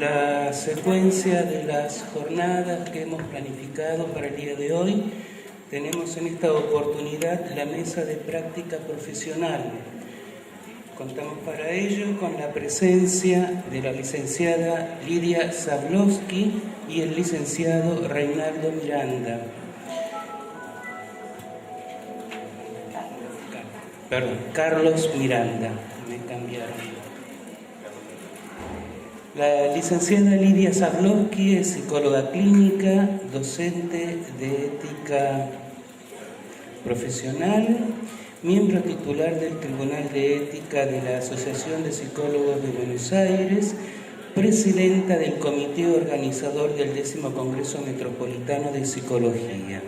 la secuencia de las jornadas que hemos planificado para el día de hoy, tenemos en esta oportunidad la mesa de práctica profesional. Contamos para ello con la presencia de la licenciada Lidia Zablowski y el licenciado Reinaldo Miranda. Carlos Miranda, me cambiaron. La licenciada Lidia Zablowski es psicóloga clínica, docente de ética profesional, miembro titular del Tribunal de Ética de la Asociación de Psicólogos de Buenos Aires, presidenta del Comité Organizador del 10º Congreso Metropolitano de Psicología.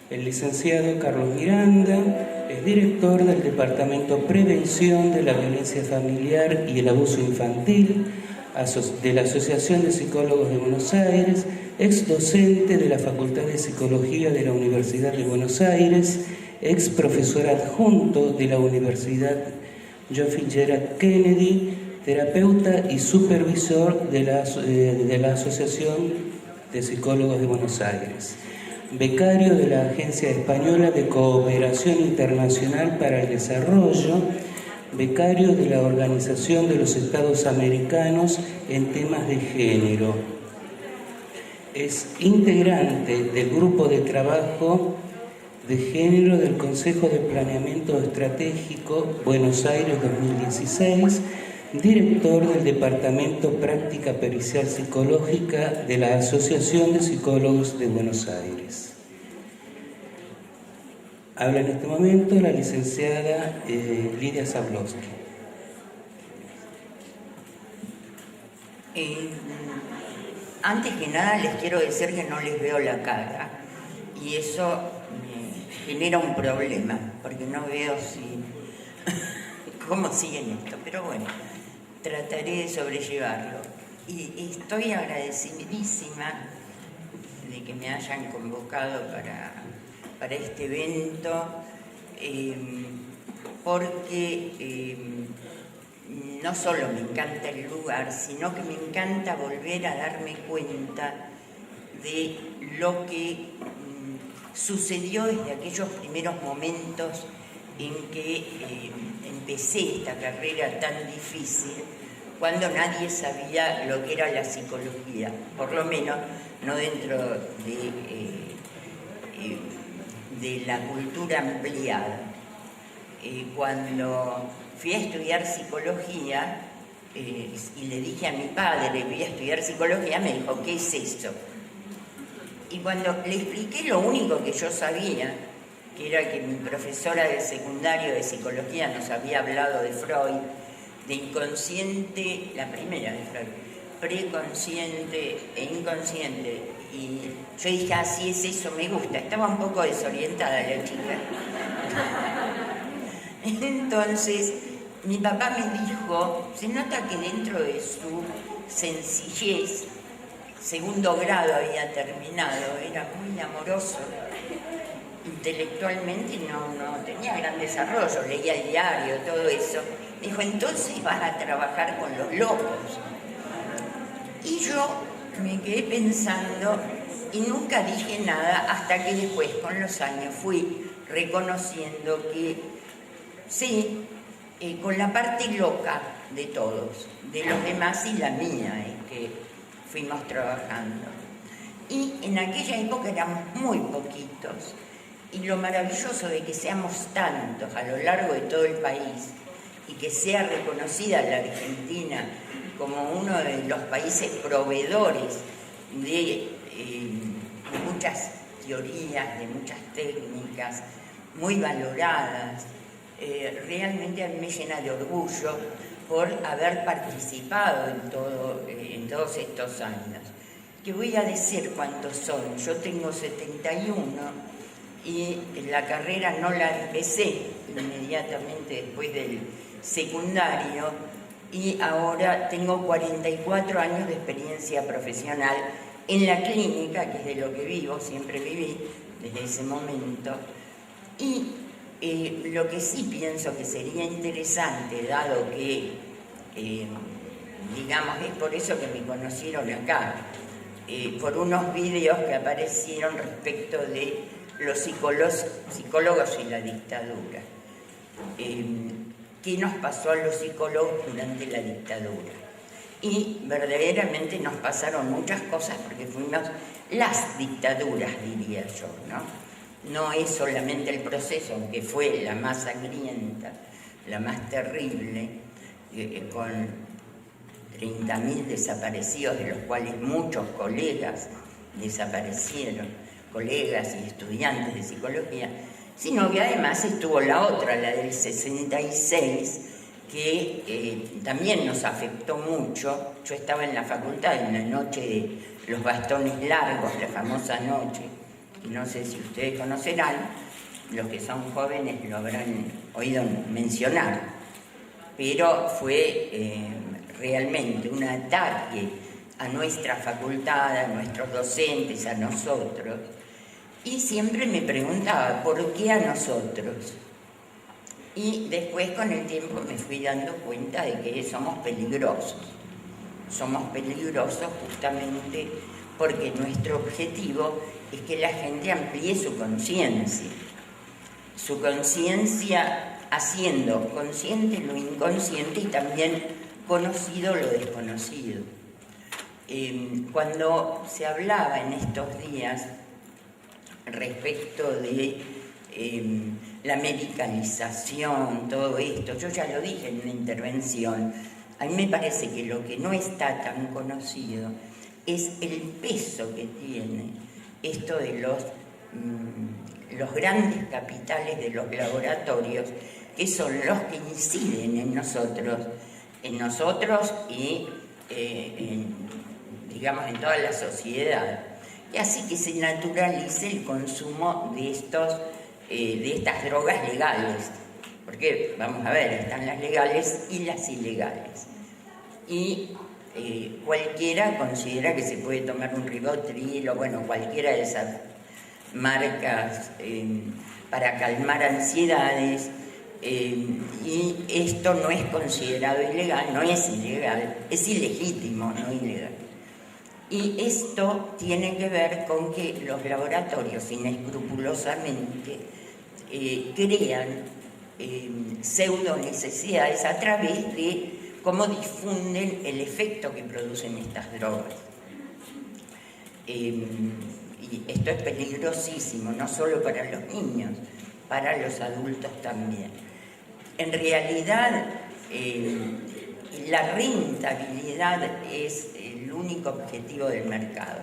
El licenciado Carlos Miranda es director del Departamento Prevención de la Violencia Familiar y el Abuso Infantil de la Asociación de Psicólogos de Buenos Aires, ex docente de la Facultad de Psicología de la Universidad de Buenos Aires, ex profesor adjunto de la Universidad John Fitzgerald Kennedy, terapeuta y supervisor de la Asociación de Psicólogos de Buenos Aires. Becario de la Agencia Española de Cooperación Internacional para el Desarrollo, becario de la Organización de los Estados Americanos en temas de género. Es integrante del Grupo de Trabajo de Género del Consejo de Planeamiento Estratégico Buenos Aires 2016, director del Departamento Práctica Pericial Psicológica de la Asociación de Psicólogos de Buenos Aires. Habla en este momento la licenciada Lidia Zablowski. Antes que nada les quiero decir que no les veo la cara y eso me genera un problema porque no veo cómo siguen esto, pero bueno, trataré de sobrellevarlo. Y estoy agradecidísima de que me hayan convocado para este evento, porque no solo me encanta el lugar, sino que me encanta volver a darme cuenta de lo que sucedió desde aquellos primeros momentos en que empecé esta carrera tan difícil, cuando nadie sabía lo que era la psicología, por lo menos no dentro de la cultura ampliada. Cuando fui a estudiar psicología y le dije a mi padre, voy a estudiar psicología, me dijo, ¿qué es eso? Y cuando le expliqué lo único que yo sabía, que era que mi profesora del secundario de psicología nos había hablado de Freud, de inconsciente, la primera de Freud, preconsciente e inconsciente. Y yo dije, así es eso, me gusta. Estaba un poco desorientada la chica. Entonces, mi papá me dijo, se nota que dentro de su sencillez, segundo grado había terminado, era muy amoroso, intelectualmente no tenía gran desarrollo, leía el diario, todo eso. Dijo, entonces vas a trabajar con los locos. Y yo me quedé pensando y nunca dije nada hasta que después, con los años, fui reconociendo que sí, con la parte loca de todos, de los demás y la mía, que fuimos trabajando. Y en aquella época éramos muy poquitos. Y lo maravilloso de que seamos tantos a lo largo de todo el país y que sea reconocida la Argentina como uno de los países proveedores de muchas teorías, de muchas técnicas muy valoradas, realmente a mí me llena de orgullo por haber participado en todos estos años. Que voy a decir cuántos son. Yo tengo 71 y la carrera no la empecé inmediatamente después del secundario y ahora tengo 44 años de experiencia profesional en la clínica, que es de lo que vivo, siempre viví desde ese momento. Y lo que sí pienso que sería interesante, dado que digamos, es por eso que me conocieron acá, por unos vídeos que aparecieron respecto de los psicólogos y la dictadura. ¿Qué nos pasó a los psicólogos durante la dictadura? Y verdaderamente nos pasaron muchas cosas porque fuimos las dictaduras, diría yo, ¿no? No es solamente el proceso, aunque fue la más sangrienta, la más terrible, con 30.000 desaparecidos, de los cuales muchos colegas desaparecieron, colegas y estudiantes de psicología, sino que además estuvo la otra, la del 66, que también nos afectó mucho. Yo estaba en la facultad en la noche de los bastones largos, la famosa noche, y no sé si ustedes conocerán, los que son jóvenes lo habrán oído mencionar, pero fue realmente un ataque a nuestra facultad, a nuestros docentes, a nosotros, y siempre me preguntaba, ¿por qué a nosotros? Y después con el tiempo me fui dando cuenta de que somos peligrosos. Somos peligrosos justamente porque nuestro objetivo es que la gente amplíe su conciencia haciendo consciente lo inconsciente y también conocido lo desconocido. Cuando se hablaba en estos días respecto de la medicalización, todo esto, yo ya lo dije en una intervención, a mí me parece que lo que no está tan conocido es el peso que tiene esto de los grandes capitales de los laboratorios, que son los que inciden en nosotros y digamos en toda la sociedad, y así que se naturalice el consumo de estas drogas legales, porque vamos a ver, están las legales y las ilegales, y cualquiera considera que se puede tomar un Rivotril o bueno, cualquiera de esas marcas para calmar ansiedades, y esto no es considerado ilegal, no es ilegal, es ilegítimo, no ilegal. Y esto tiene que ver con que los laboratorios inescrupulosamente crean pseudo necesidades a través de cómo difunden el efecto que producen estas drogas. Y esto es peligrosísimo, no solo para los niños, para los adultos también. En realidad, la rentabilidad es el único objetivo del mercado.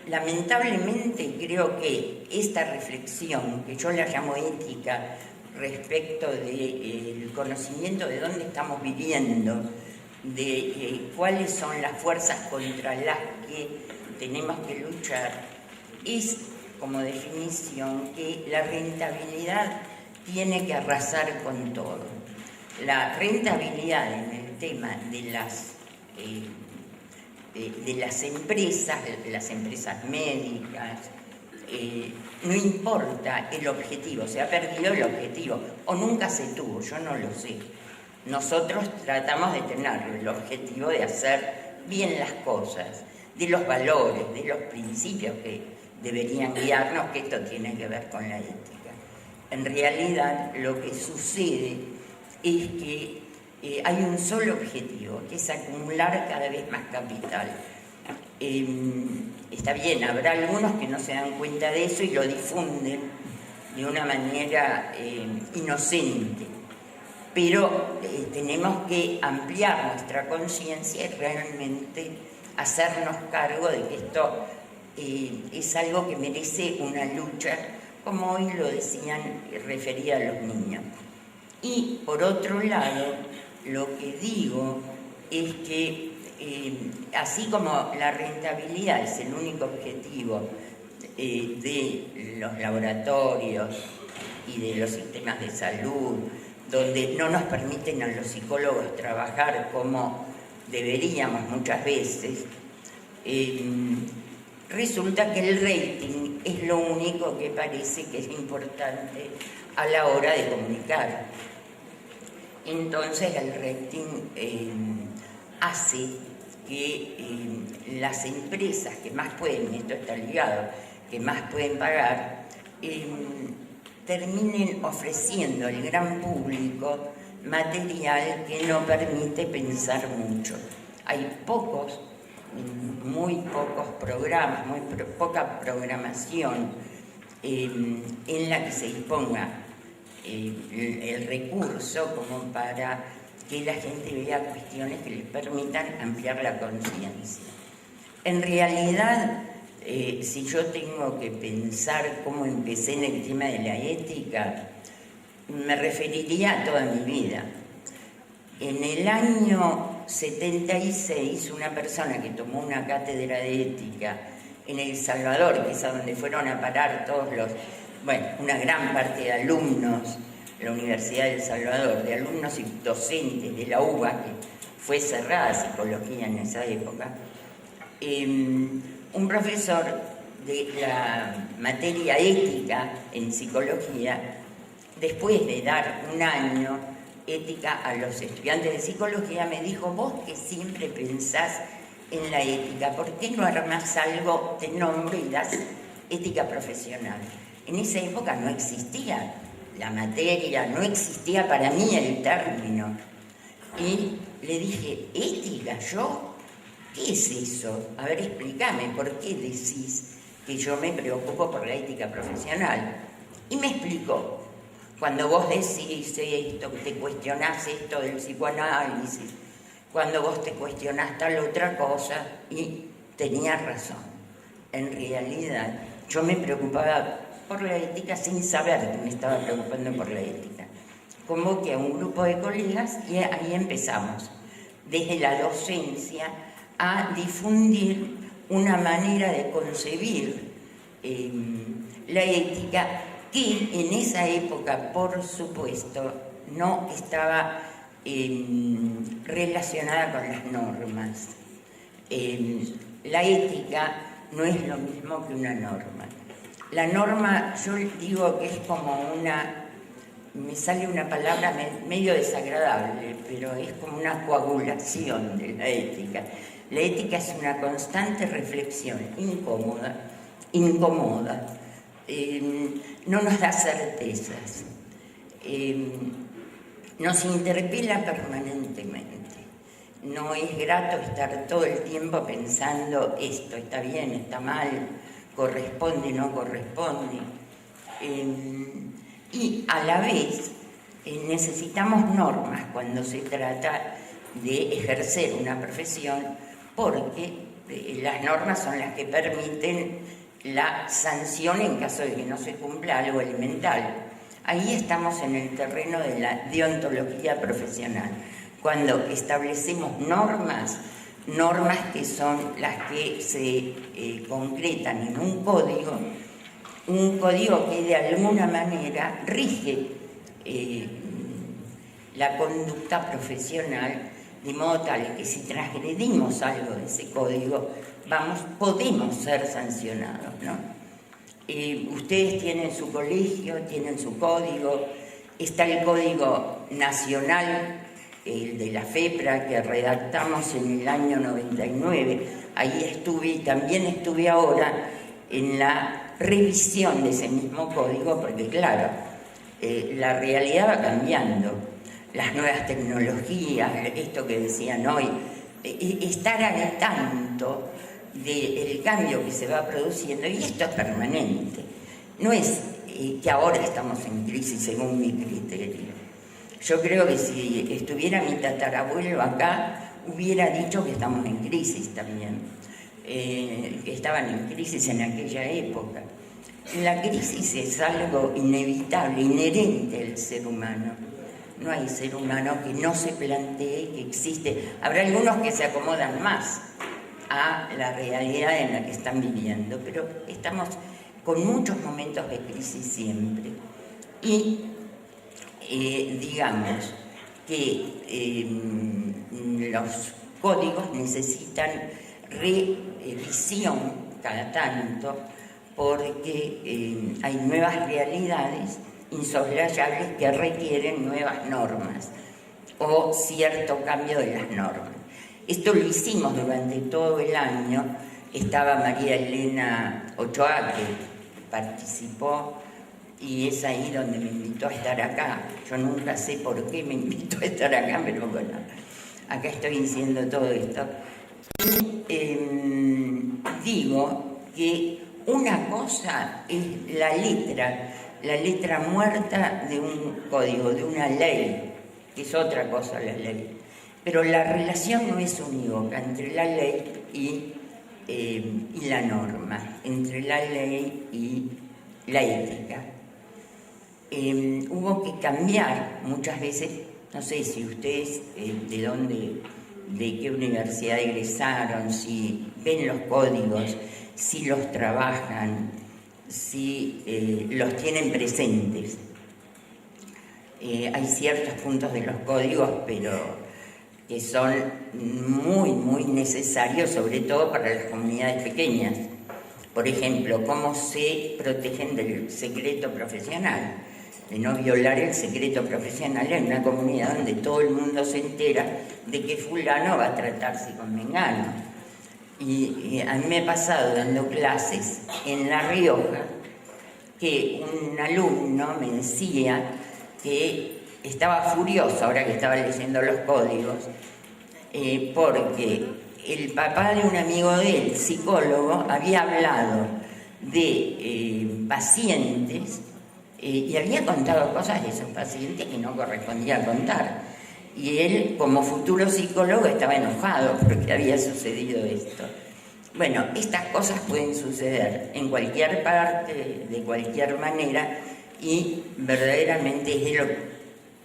Lamentablemente creo que esta reflexión, que yo la llamo ética, respecto del conocimiento de dónde estamos viviendo, de cuáles son las fuerzas contra las que tenemos que luchar, es como definición que la rentabilidad tiene que arrasar con todo. La rentabilidad en el tema de las empresas médicas, no importa el objetivo, se ha perdido el objetivo o nunca se tuvo, yo no lo sé. Nosotros tratamos de tener el objetivo de hacer bien las cosas, de los valores, de los principios que deberían guiarnos, que esto tiene que ver con la ética. En realidad lo que sucede es que hay un solo objetivo, que es acumular cada vez más capital. Está bien, habrá algunos que no se dan cuenta de eso y lo difunden de una manera inocente, pero tenemos que ampliar nuestra conciencia y realmente hacernos cargo de que esto es algo que merece una lucha, como hoy lo decían, referida a los niños. Y por otro lado, lo que digo es que así como la rentabilidad es el único objetivo de los laboratorios y de los sistemas de salud, donde no nos permiten a los psicólogos trabajar como deberíamos muchas veces, resulta que el rating es lo único que parece que es importante a la hora de comunicar. Entonces el rating hace que las empresas que más pueden, y esto está ligado, que más pueden pagar, terminen ofreciendo al gran público material que no permite pensar mucho. Hay muy pocos programas, poca programación en la que se disponga el recurso como para que la gente vea cuestiones que les permitan ampliar la conciencia. En realidad, si yo tengo que pensar cómo empecé en el tema de la ética, me referiría a toda mi vida. En el año 76, una persona que tomó una cátedra de ética en El Salvador, que es a donde fueron a parar una gran parte de alumnos, la Universidad de El Salvador, de alumnos y docentes de la UBA, que fue cerrada psicología en esa época, un profesor de la materia ética en psicología, después de dar un año ética a los estudiantes de psicología, me dijo: vos que siempre pensás en la ética, ¿por qué no armás algo de nombre y das ética profesional? En esa época no existía la materia, no existía para mí el término. Y le dije: ¿ética? ¿Yo? ¿Qué es eso? A ver, explícame, ¿por qué decís que yo me preocupo por la ética profesional? Y me explicó: cuando vos decís esto, te cuestionás esto del psicoanálisis, cuando vos te cuestionás tal otra cosa, y tenía razón. En realidad, yo me preocupaba por la ética sin saber que me estaba preocupando por la ética. Convoqué a un grupo de colegas y ahí empezamos, desde la docencia, a difundir una manera de concebir la ética que en esa época, por supuesto, no estaba relacionada con las normas. La ética no es lo mismo que una norma. La norma, yo digo que es como me sale una palabra medio desagradable, pero es como una coagulación de la ética. La ética es una constante reflexión incómoda, no nos da certezas, nos interpela permanentemente. No es grato estar todo el tiempo pensando esto está bien, está mal, corresponde, no corresponde. Y a la vez necesitamos normas cuando se trata de ejercer una profesión, porque las normas son las que permiten la sanción en caso de que no se cumpla algo elemental. Ahí estamos en el terreno de la deontología profesional, cuando establecemos normas que son las que se concretan en un código que de alguna manera rige la conducta profesional, de modo tal que si transgredimos algo de ese código, podemos ser sancionados, ¿no? Ustedes tienen su colegio, tienen su código, está el Código Nacional, el de la FEPRA, que redactamos en el año 99, ahí estuve y también estuve ahora en la revisión de ese mismo código, porque claro, la realidad va cambiando, las nuevas tecnologías, esto que decían hoy, estar al tanto del cambio que se va produciendo, y esto es permanente, no es que ahora estamos en crisis según mi criterio. Yo creo que si estuviera mi tatarabuelo acá, hubiera dicho que estamos en crisis también, que estaban en crisis en aquella época. La crisis es algo inevitable, inherente al ser humano. No hay ser humano que no se plantee que existe. Habrá algunos que se acomodan más a la realidad en la que están viviendo, pero estamos con muchos momentos de crisis siempre. Y digamos que los códigos necesitan revisión cada tanto, porque hay nuevas realidades insoslayables que requieren nuevas normas o cierto cambio de las normas. Esto lo hicimos durante todo el año. Estaba María Elena Ochoa, que participó, y es ahí donde me invitó a estar acá. Yo nunca sé por qué me invitó a estar acá, pero bueno, acá estoy diciendo todo esto. Y digo que una cosa es la letra muerta de un código, de una ley, que es otra cosa la ley. Pero la relación no es unívoca entre la ley y la norma, entre la ley y la ética. Hubo que cambiar muchas veces, no sé si ustedes de qué universidad egresaron, si ven los códigos, si los trabajan, si los tienen presentes. Hay ciertos puntos de los códigos, pero que son muy, muy necesarios, sobre todo para las comunidades pequeñas. Por ejemplo, cómo se protegen del secreto profesional, de no violar el secreto profesional en una comunidad donde todo el mundo se entera de que fulano va a tratarse con mengano. Y a mí me ha pasado dando clases en La Rioja que un alumno me decía que estaba furioso ahora que estaba leyendo los códigos porque el papá de un amigo de él, psicólogo, había hablado de pacientes y había contado cosas de esos pacientes que no correspondía contar. Y él, como futuro psicólogo, estaba enojado porque había sucedido esto. Bueno, estas cosas pueden suceder en cualquier parte, de cualquier manera, y verdaderamente es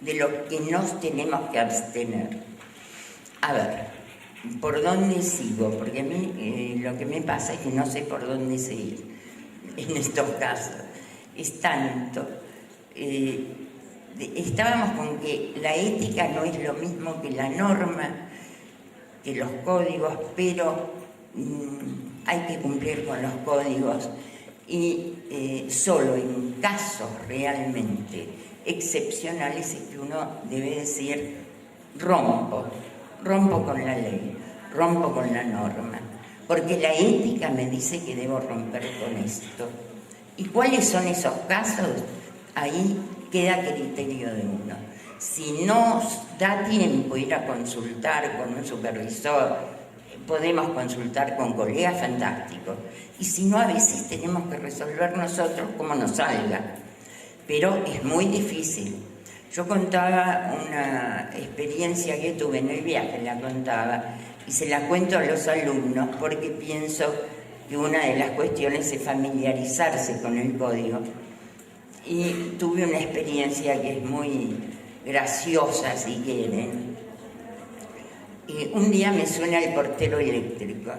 de lo que nos tenemos que abstener. A ver, ¿por dónde sigo? Porque a mí lo que me pasa es que no sé por dónde seguir en estos casos. Es tanto. Estábamos con que la ética no es lo mismo que la norma, que los códigos, pero hay que cumplir con los códigos y solo en casos realmente excepcionales es que uno debe decir rompo con la ley, rompo con la norma, porque la ética me dice que debo romper con esto. ¿Y cuáles son esos casos? Ahí queda criterio de uno. Si nos da tiempo ir a consultar con un supervisor, podemos consultar con colegas fantásticos. Y si no, a veces tenemos que resolver nosotros como nos salga. Pero es muy difícil. Yo contaba una experiencia que tuve en el viaje, la contaba, y se la cuento a los alumnos porque pienso que una de las cuestiones es familiarizarse con el código. Y tuve una experiencia que es muy graciosa, si quieren. Un día me suena el portero eléctrico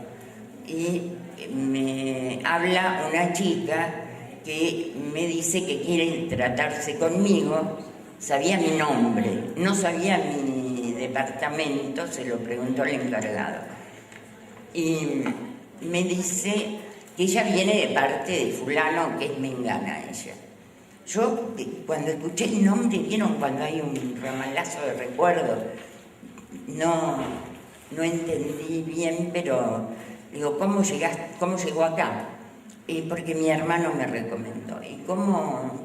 y me habla una chica que me dice que quiere tratarse conmigo. Sabía mi nombre, no sabía mi departamento, se lo preguntó el encargado. Y me dice que ella viene de parte de fulano, que es mengana ella. Yo, cuando escuché el nombre, vieron cuando hay un ramalazo de recuerdo, no entendí bien, pero digo, ¿cómo llegó acá? Porque mi hermano me recomendó. ¿Y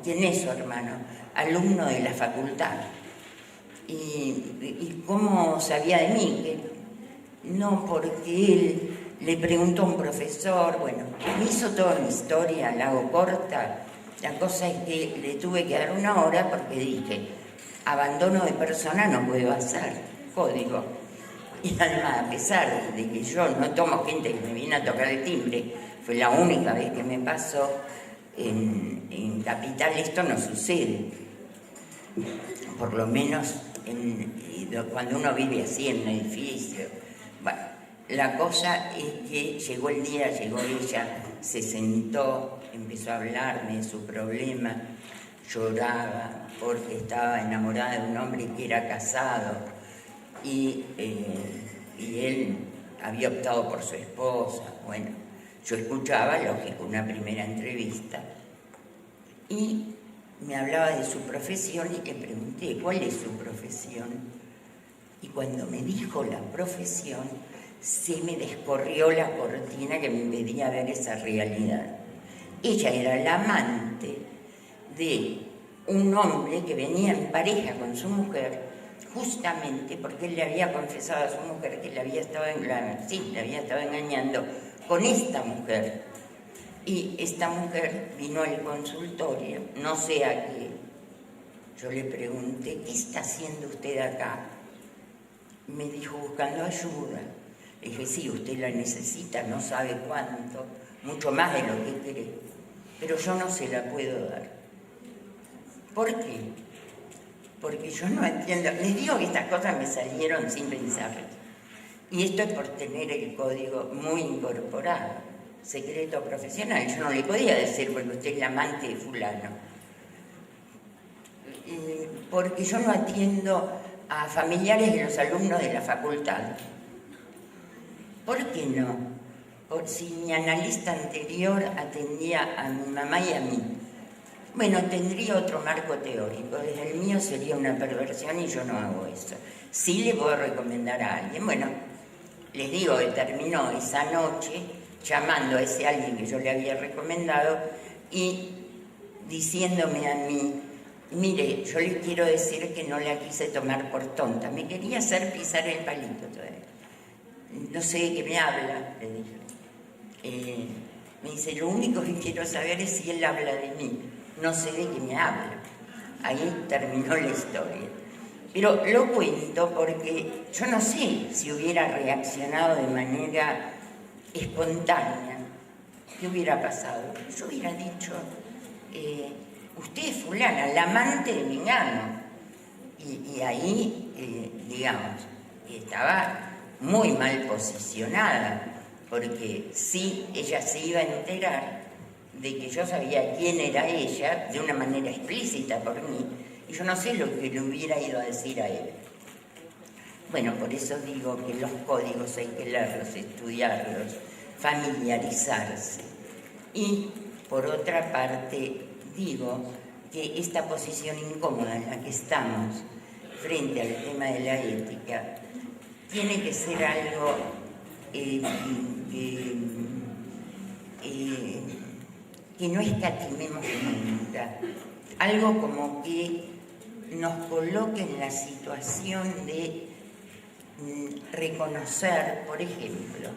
quién es su hermano? Alumno de la facultad. ¿Y cómo sabía de mí? No, porque él le preguntó a un profesor, bueno, me hizo toda mi historia, la hago corta. La cosa es que le tuve que dar una hora porque dije, abandono de persona no puedo hacer, código. Y además, a pesar de que yo no tomo gente que me viene a tocar el timbre, fue la única vez que me pasó, en Capital esto no sucede. Por lo menos cuando uno vive así en un edificio. Bueno, la cosa es que llegó ella, se sentó, empezó a hablarme de su problema, lloraba porque estaba enamorada de un hombre que era casado y él había optado por su esposa. Bueno, yo escuchaba, lógico, una primera entrevista y me hablaba de su profesión y le pregunté, ¿cuál es su profesión? Y cuando me dijo la profesión, se me descorrió la cortina que me impedía ver esa realidad. Ella era la amante de un hombre que venía en pareja con su mujer, justamente porque él le había confesado a su mujer que le había estado engañando con esta mujer. Y esta mujer vino al consultorio, no sé a qué. Yo le pregunté, ¿qué está haciendo usted acá? Me dijo, buscando ayuda. Le dije, sí, usted la necesita, no sabe cuánto, mucho más de lo que cree, pero yo no se la puedo dar. ¿Por qué? Porque yo no entiendo. Les digo que estas cosas me salieron sin pensarlas. Y esto es por tener el código muy incorporado, secreto profesional. Yo no le podía decir porque usted es la amante de fulano. Porque yo no atiendo a familiares de los alumnos de la facultad. ¿Por qué no? Por si mi analista anterior atendía a mi mamá y a mí. Bueno, tendría otro marco teórico. Desde el mío sería una perversión y yo no hago eso. Sí le puedo recomendar a alguien. Bueno, les digo que terminó esa noche llamando a ese alguien que yo le había recomendado y diciéndome a mí, mire, yo le quiero decir que no la quise tomar por tonta. Me quería hacer pisar el palito todavía. No sé de qué me habla, le dije. Me dice, lo único que quiero saber es si él habla de mí. No sé de qué me habla. Ahí terminó la historia. Pero lo cuento porque yo no sé si hubiera reaccionado de manera espontánea. ¿Qué hubiera pasado? Yo hubiera dicho, usted es fulana, la amante de Mengano. Y ahí, digamos, estaba muy mal posicionada, porque sí, ella se iba a enterar de que yo sabía quién era ella de una manera explícita por mí, y yo no sé lo que le hubiera ido a decir a él. Bueno, por eso digo que los códigos hay que leerlos, estudiarlos, familiarizarse. Y, por otra parte, digo que esta posición incómoda en la que estamos frente al tema de la ética tiene que ser algo que no escatimemos nunca, algo como que nos coloque en la situación de reconocer, por ejemplo,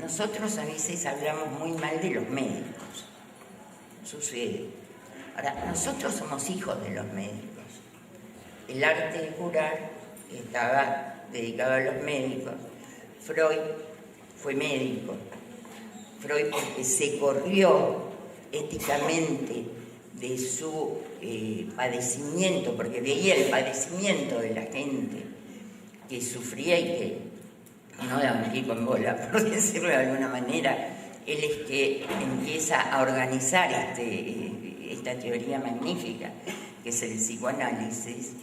nosotros a veces hablamos muy mal de los médicos, sucede. Ahora, nosotros somos hijos de los médicos. El arte de curar estaba dedicado a los médicos. Freud fue médico. Freud porque se corrió éticamente de su padecimiento, porque veía el padecimiento de la gente que sufría y que no daban pico en bola, por decirlo de alguna manera. Él es que empieza a organizar esta teoría magnífica, que es el psicoanálisis,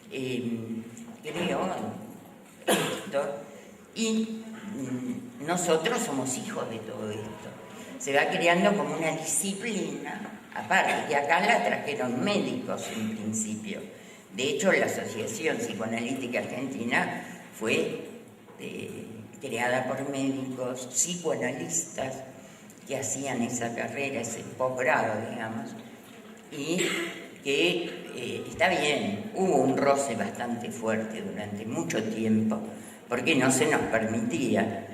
creo esto, y nosotros somos hijos de todo esto. Se va creando como una disciplina, aparte, que acá la trajeron médicos en principio. De hecho, la Asociación Psicoanalítica Argentina fue creada por médicos psicoanalistas que hacían esa carrera, ese posgrado, digamos, y que está bien, hubo un roce bastante fuerte durante mucho tiempo, porque no se nos permitía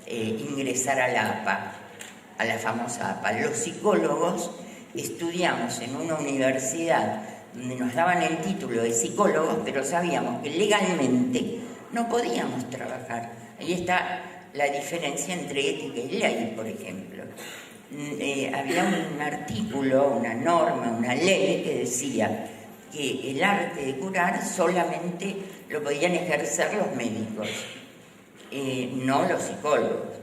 ingresar a la APA, a la famosa APA. Los psicólogos estudiamos en una universidad donde nos daban el título de psicólogos, pero sabíamos que legalmente no podíamos trabajar. Ahí está la diferencia entre ética y ley, por ejemplo. Había un artículo, una norma, una ley que decía que el arte de curar solamente lo podían ejercer los médicos, no los psicólogos.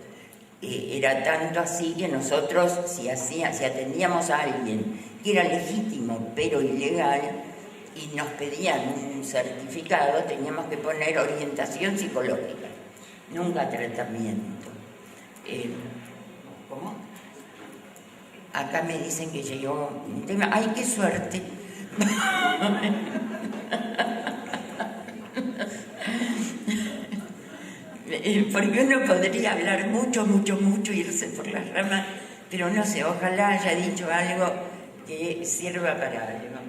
Era tanto así que nosotros, si atendíamos a alguien que era legítimo pero ilegal y nos pedían un certificado, teníamos que poner orientación psicológica, nunca tratamiento. ¿Cómo? Acá me dicen que llegó un tema. ¡Ay, qué suerte! porque uno podría hablar mucho, irse por las ramas, pero no sé, ojalá haya dicho algo que sirva para algo.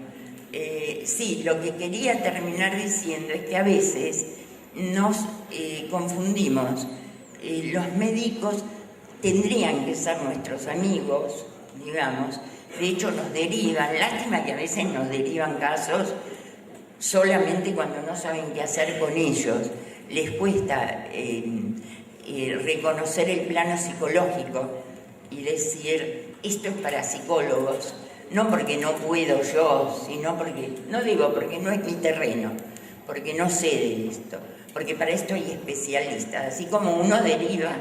Sí, lo que quería terminar diciendo es que a veces nos confundimos. Los médicos tendrían que ser nuestros amigos, digamos, de hecho nos derivan, lástima que a veces nos derivan casos solamente cuando no saben qué hacer con ellos, les cuesta reconocer el plano psicológico y decir, esto es para psicólogos, no porque no puedo yo, sino porque, no digo porque no es mi terreno, porque no sé de esto, porque para esto hay especialistas, así como uno deriva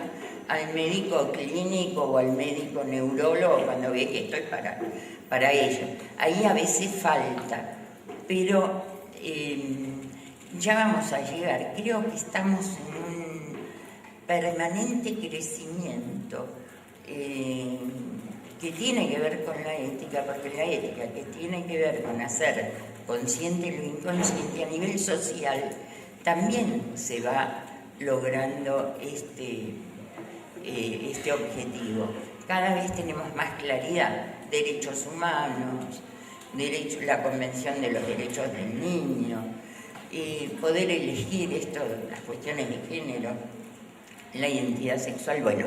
al médico clínico o al médico neurólogo cuando ve que esto es para ellos. Ahí a veces falta, pero ya vamos a llegar. Creo que estamos en un permanente crecimiento que tiene que ver con la ética, porque la ética que tiene que ver con hacer consciente lo inconsciente a nivel social, también se va logrando este objetivo. Cada vez tenemos más claridad, derechos humanos, la Convención de los Derechos del Niño, poder elegir esto, las cuestiones de género, la identidad sexual. Bueno,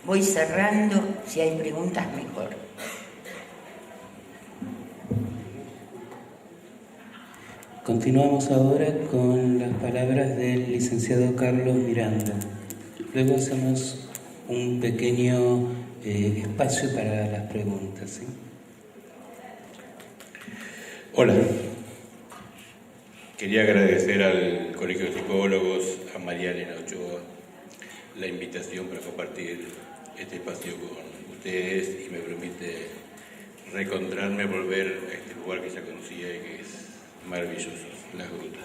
voy cerrando, si hay preguntas mejor. Continuamos ahora con las palabras del licenciado Carlos Miranda. Luego hacemos un pequeño espacio para las preguntas, ¿sí? Hola. Quería agradecer al Colegio de Psicólogos, a María Elena Ochoa, la invitación para compartir este espacio con ustedes y me permite reencontrarme, volver a este lugar que ya conocía y que es maravilloso, las grutas.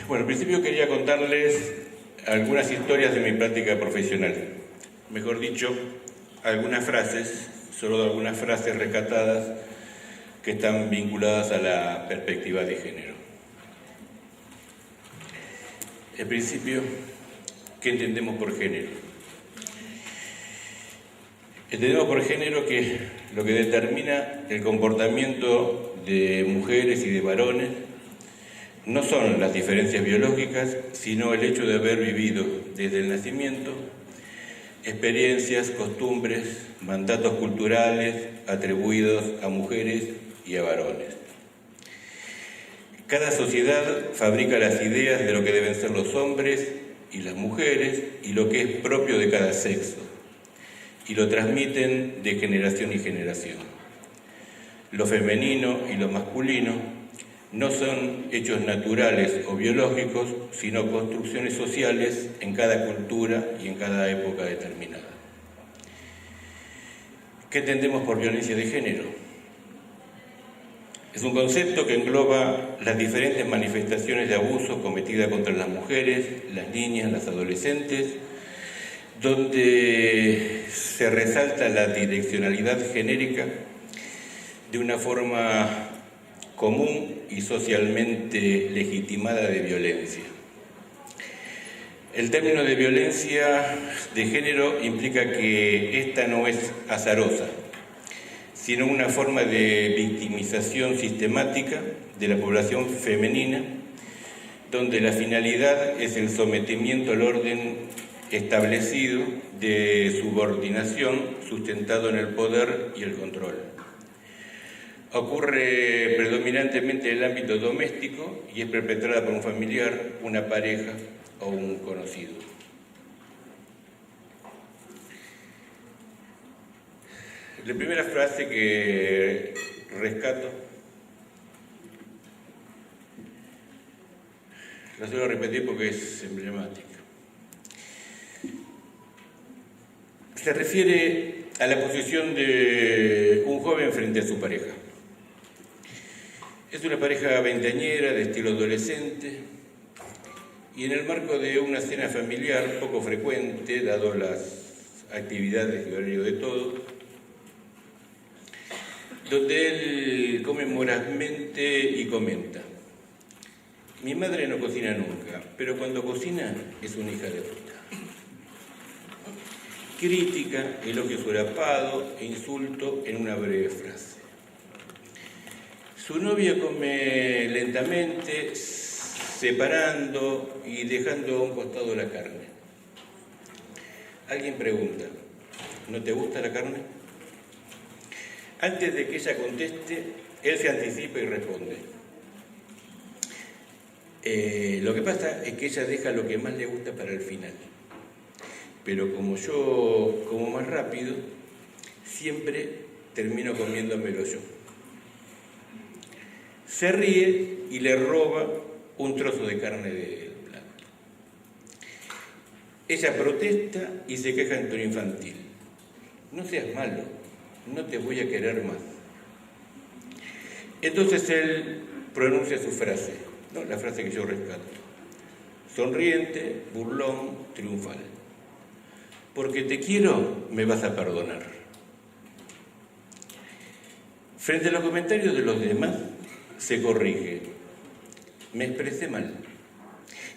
Bueno, al principio quería contarles algunas historias de mi práctica profesional. Mejor dicho, algunas frases, solo algunas frases rescatadas que están vinculadas a la perspectiva de género. En principio, ¿qué entendemos por género? Entendemos por género que lo que determina el comportamiento de mujeres y de varones no son las diferencias biológicas, sino el hecho de haber vivido desde el nacimiento experiencias, costumbres, mandatos culturales atribuidos a mujeres y a varones. Cada sociedad fabrica las ideas de lo que deben ser los hombres y las mujeres y lo que es propio de cada sexo, y lo transmiten de generación en generación. Lo femenino y lo masculino no son hechos naturales o biológicos, sino construcciones sociales en cada cultura y en cada época determinada. ¿Qué entendemos por violencia de género? Es un concepto que engloba las diferentes manifestaciones de abuso cometidas contra las mujeres, las niñas, las adolescentes, donde se resalta la direccionalidad genérica de una forma común y socialmente legitimada de violencia. El término de violencia de género implica que esta no es azarosa, sino una forma de victimización sistemática de la población femenina, donde la finalidad es el sometimiento al orden establecido de subordinación sustentado en el poder y el control. Ocurre predominantemente en el ámbito doméstico y es perpetrada por un familiar, una pareja o un conocido. La primera frase que rescato, la suelo repetir porque es emblemática. Se refiere a la posición de un joven frente a su pareja. Es una pareja veinteañera, de estilo adolescente, y en el marco de una cena familiar poco frecuente, dado las actividades y horario de todos, donde él come vorazmente y comenta Mi madre no cocina nunca, pero cuando cocina es una hija de puta. Crítica, elogio solapado e insulto en una breve frase. Su novia come lentamente, separando y dejando a un costado la carne. Alguien pregunta, ¿no te gusta la carne? Antes de que ella conteste, él se anticipa y responde. Lo que pasa es que ella deja lo que más le gusta para el final. Pero como yo como más rápido, siempre termino comiéndomelo yo. Se ríe y le roba un trozo de carne del plato. Ella protesta y se queja en tono infantil. No seas malo, no te voy a querer más. Entonces él pronuncia su frase, ¿no? La frase que yo rescato. Sonriente, burlón, triunfal. Porque te quiero, me vas a perdonar. Frente a los comentarios de los demás, se corrige. Me expresé mal.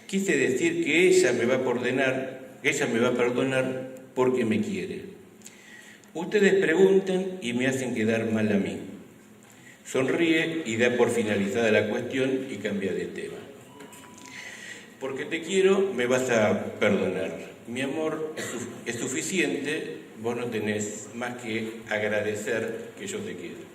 Quise decir que ella me va a perdonar porque me quiere. Ustedes preguntan y me hacen quedar mal a mí. Sonríe y da por finalizada la cuestión y cambia de tema. Porque te quiero, me vas a perdonar. Mi amor es suficiente, vos no tenés más que agradecer que yo te quiero.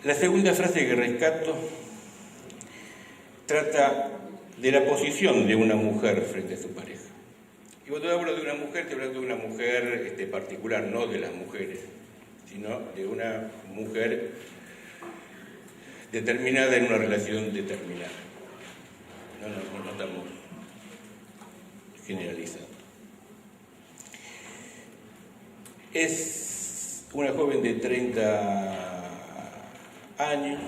La segunda frase que rescato trata de la posición de una mujer frente a su pareja. Y cuando hablo de una mujer, te hablo de una mujer particular, no de las mujeres, sino de una mujer determinada en una relación determinada. No estamos generalizando. Es una joven de 30 años,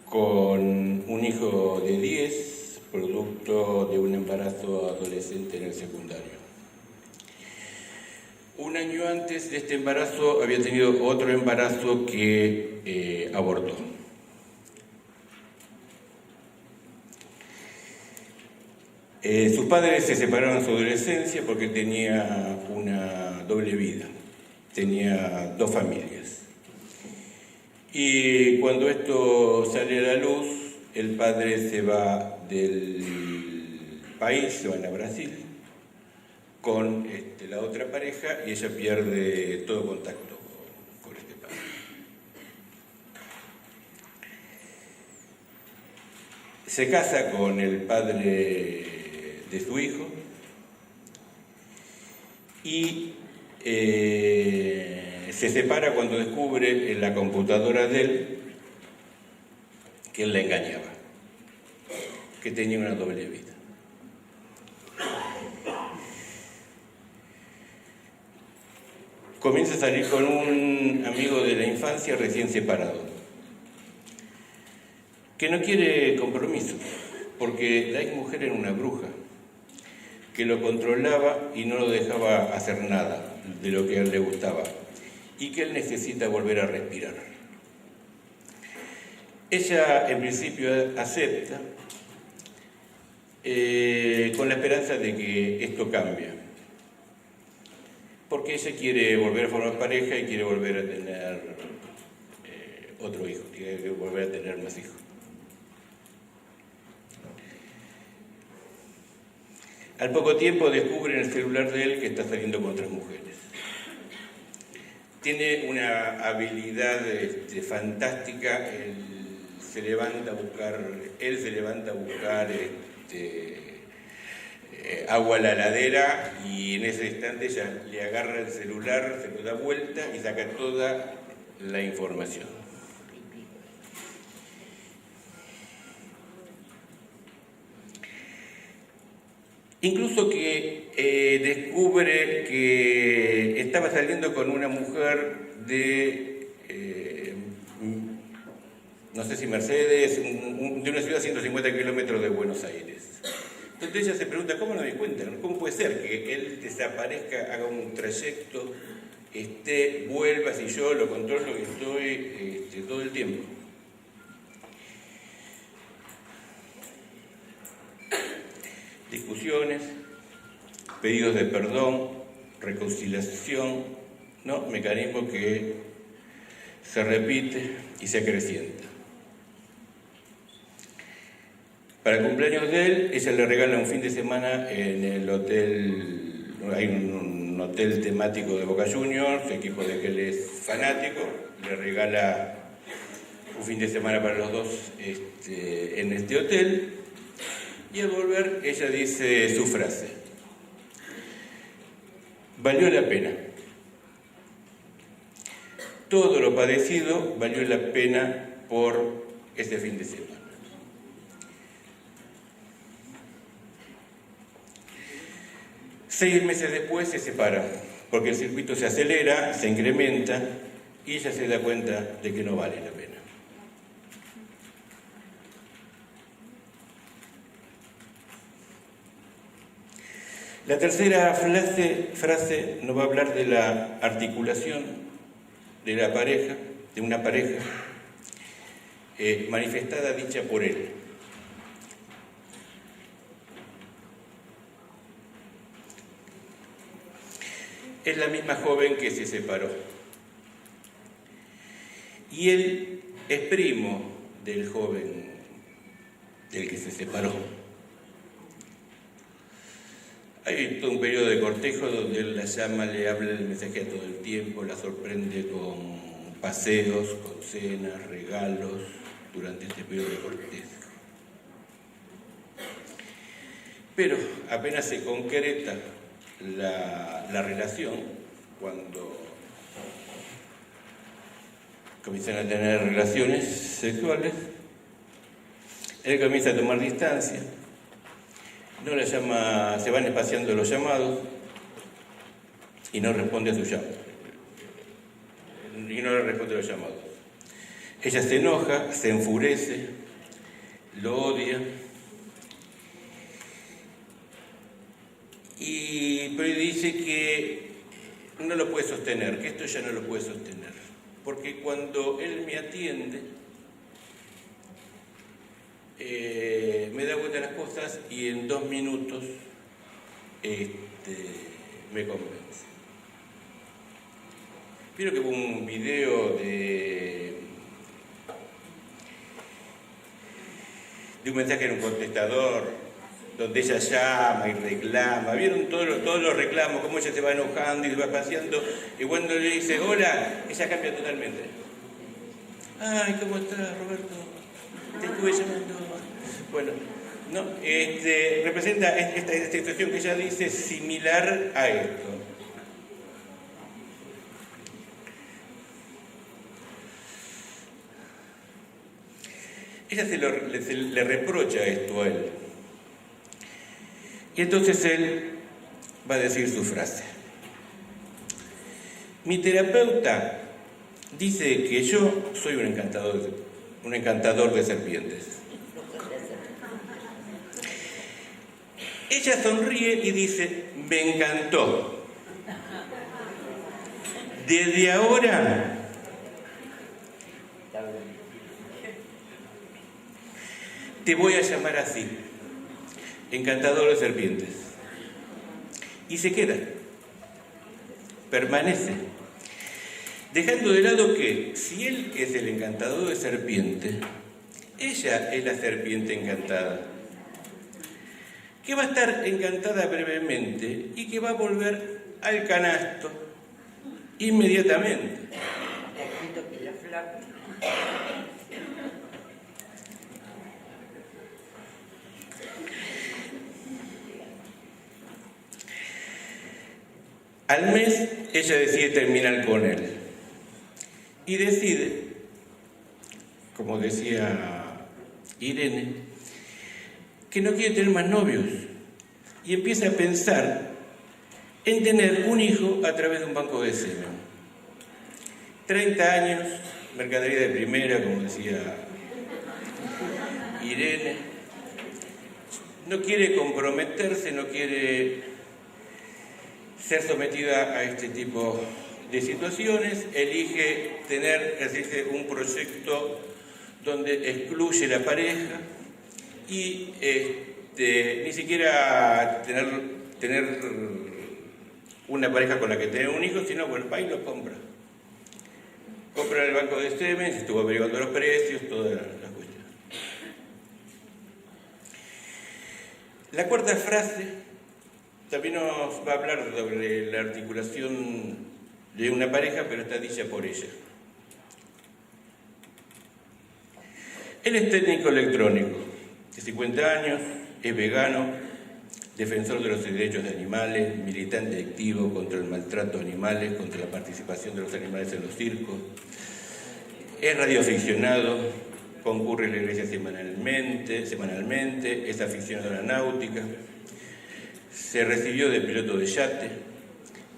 con un hijo de 10, producto de un embarazo adolescente en el secundario. Un año antes de este embarazo había tenido otro embarazo que abortó. Sus padres se separaron en su adolescencia porque tenía una doble vida, tenía 2 familias. Y cuando esto sale a la luz, el padre se va del país, se van a Brasil, con la otra pareja, y ella pierde todo contacto con este padre. Se casa con el padre de su hijo y se separa cuando descubre en la computadora de él que él la engañaba, que tenía una doble vida. Comienza a salir con un amigo de la infancia recién separado, que no quiere compromiso, porque la exmujer era una bruja, que lo controlaba y no lo dejaba hacer nada de lo que a él le gustaba, y que él necesita volver a respirar. Ella en principio acepta, con la esperanza de que esto cambie, porque ella quiere volver a formar pareja y quiere volver a tener otro hijo, quiere volver a tener más hijos. Al poco tiempo descubre en el celular de él que está saliendo con otras mujeres. Tiene una habilidad fantástica, él se levanta a buscar agua a la heladera, y en ese instante ella le agarra el celular, se lo da vuelta y saca toda la información. Incluso que descubre que estaba saliendo con una mujer de, no sé si Mercedes, de una ciudad a 150 kilómetros de Buenos Aires, Entonces ella se pregunta, ¿cómo no me di cuenta? ¿Cómo puede ser que él desaparezca, haga un trayecto, vuelva, si yo lo controlo y estoy todo el tiempo? Discusiones, pedidos de perdón, reconciliación, ¿no? Mecanismo que se repite y se acrecienta. Para el cumpleaños de él, ella le regala un fin de semana en el hotel, hay un hotel temático de Boca Juniors, equipo de que él es fanático, le regala un fin de semana para los dos en este hotel, y al volver ella dice su frase: valió la pena. Todo lo padecido valió la pena por ese fin de semana. Seis meses después se separan, porque el circuito se acelera, se incrementa, y ella se da cuenta de que no vale la pena. La tercera frase nos va a hablar de la articulación de la pareja, de una pareja, manifestada, dicha por él. Es la misma joven que se separó. Y él es primo del joven del que se separó. Hay todo un periodo de cortejo donde él la llama, le habla del mensaje todo el tiempo, la sorprende con paseos, con cenas, regalos, durante este periodo de cortejo. Pero apenas se concreta la relación, cuando comienzan a tener relaciones sexuales, él comienza a tomar distancia, no la llama, se van espaciando los llamados y no responde a sus llamados. Y no le responde a los llamados. Ella se enoja, se enfurece, lo odia. Pero dice que no lo puede sostener, que esto ya no lo puede sostener. Porque cuando él me atiende, me da vuelta las cosas y en 2 minutos me convence. Vieron que hubo un video de un mensaje en un contestador, donde ella llama y reclama. ¿Vieron todos los reclamos? Cómo ella se va enojando y se va paseando. Y cuando le dice hola, ella cambia totalmente. Ay, ¿cómo estás, Roberto? Te estuve llamando. Bueno, no, representa esta situación que ella dice similar a esto. Ella le reprocha esto a él. Y entonces él va a decir su frase. Mi terapeuta dice que yo soy un encantador de serpientes. Ella sonríe y dice, me encantó. Desde ahora te voy a llamar así, encantador de serpientes. Y se queda, permanece, dejando de lado que si él es el encantador de serpientes, ella es la serpiente encantada, que va a estar encantada brevemente y que va a volver al canasto inmediatamente. Al mes, ella decide terminar con él. Y decide, como decía Irene, que no quiere tener más novios. Y empieza a pensar en tener un hijo a través de un banco de semen. 30 años, mercadería de primera, como decía Irene. no quiere comprometerse, no quiere ser sometida a este tipo de situaciones, elige tener, es decir, un proyecto donde excluye la pareja y ni siquiera tener una pareja con la que tener un hijo, sino bueno, va y lo compra. Compra en el banco de Siemens, estuvo averiguando los precios, todas las cuestiones. La cuarta frase también nos va a hablar sobre la articulación de una pareja, pero está dicha por ella. Él es técnico electrónico, de 50 años, es vegano, defensor de los derechos de animales, militante activo contra el maltrato a animales, contra la participación de los animales en los circos, es radioaficionado, concurre a la iglesia semanalmente, es aficionado a la náutica, se recibió de piloto de yate,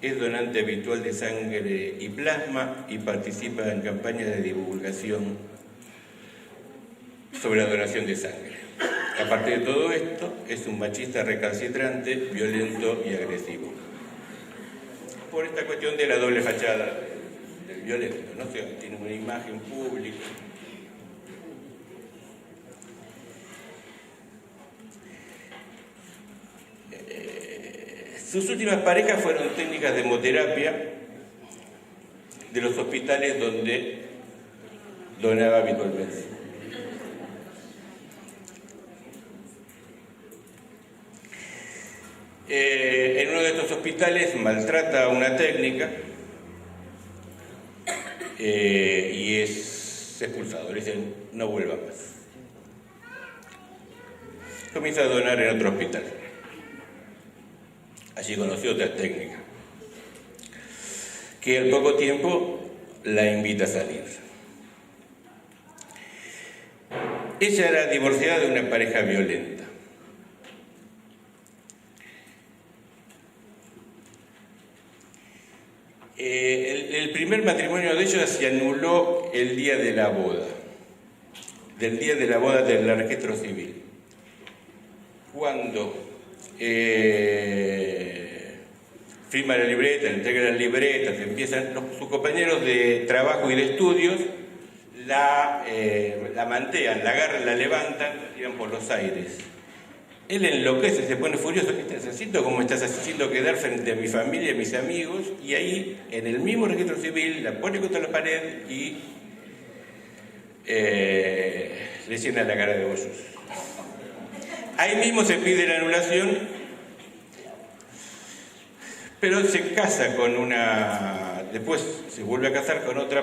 es donante habitual de sangre y plasma y participa en campañas de divulgación sobre la donación de sangre. Aparte de todo esto, es un machista recalcitrante, violento y agresivo. Por esta cuestión de la doble fachada del violento, ¿no? O sea, tiene una imagen pública. Sus últimas parejas fueron técnicas de hemoterapia de los hospitales donde donaba habitualmente. En uno de estos hospitales maltrata a una técnica y es expulsado. Le dicen, no vuelva más. Comienza a donar en otro hospital. Allí conoció otra técnica, que al poco tiempo la invita a salir. Ella era divorciada de una pareja violenta. El primer matrimonio de ellos se anuló el día de la boda, del registro civil. Cuando firma la libreta, entrega las libretas, empiezan sus compañeros de trabajo y de estudios, la mantean, la agarran, la levantan, la tiran por los aires. Él enloquece, se pone furioso. ¿Qué estás haciendo? ¿Cómo estás haciendo quedar frente a mi familia y a mis amigos? Y ahí, en el mismo registro civil, la pone contra la pared y le llena la cara de bollos. Ahí mismo se pide la anulación, pero se casa con una... Después se vuelve a casar con otra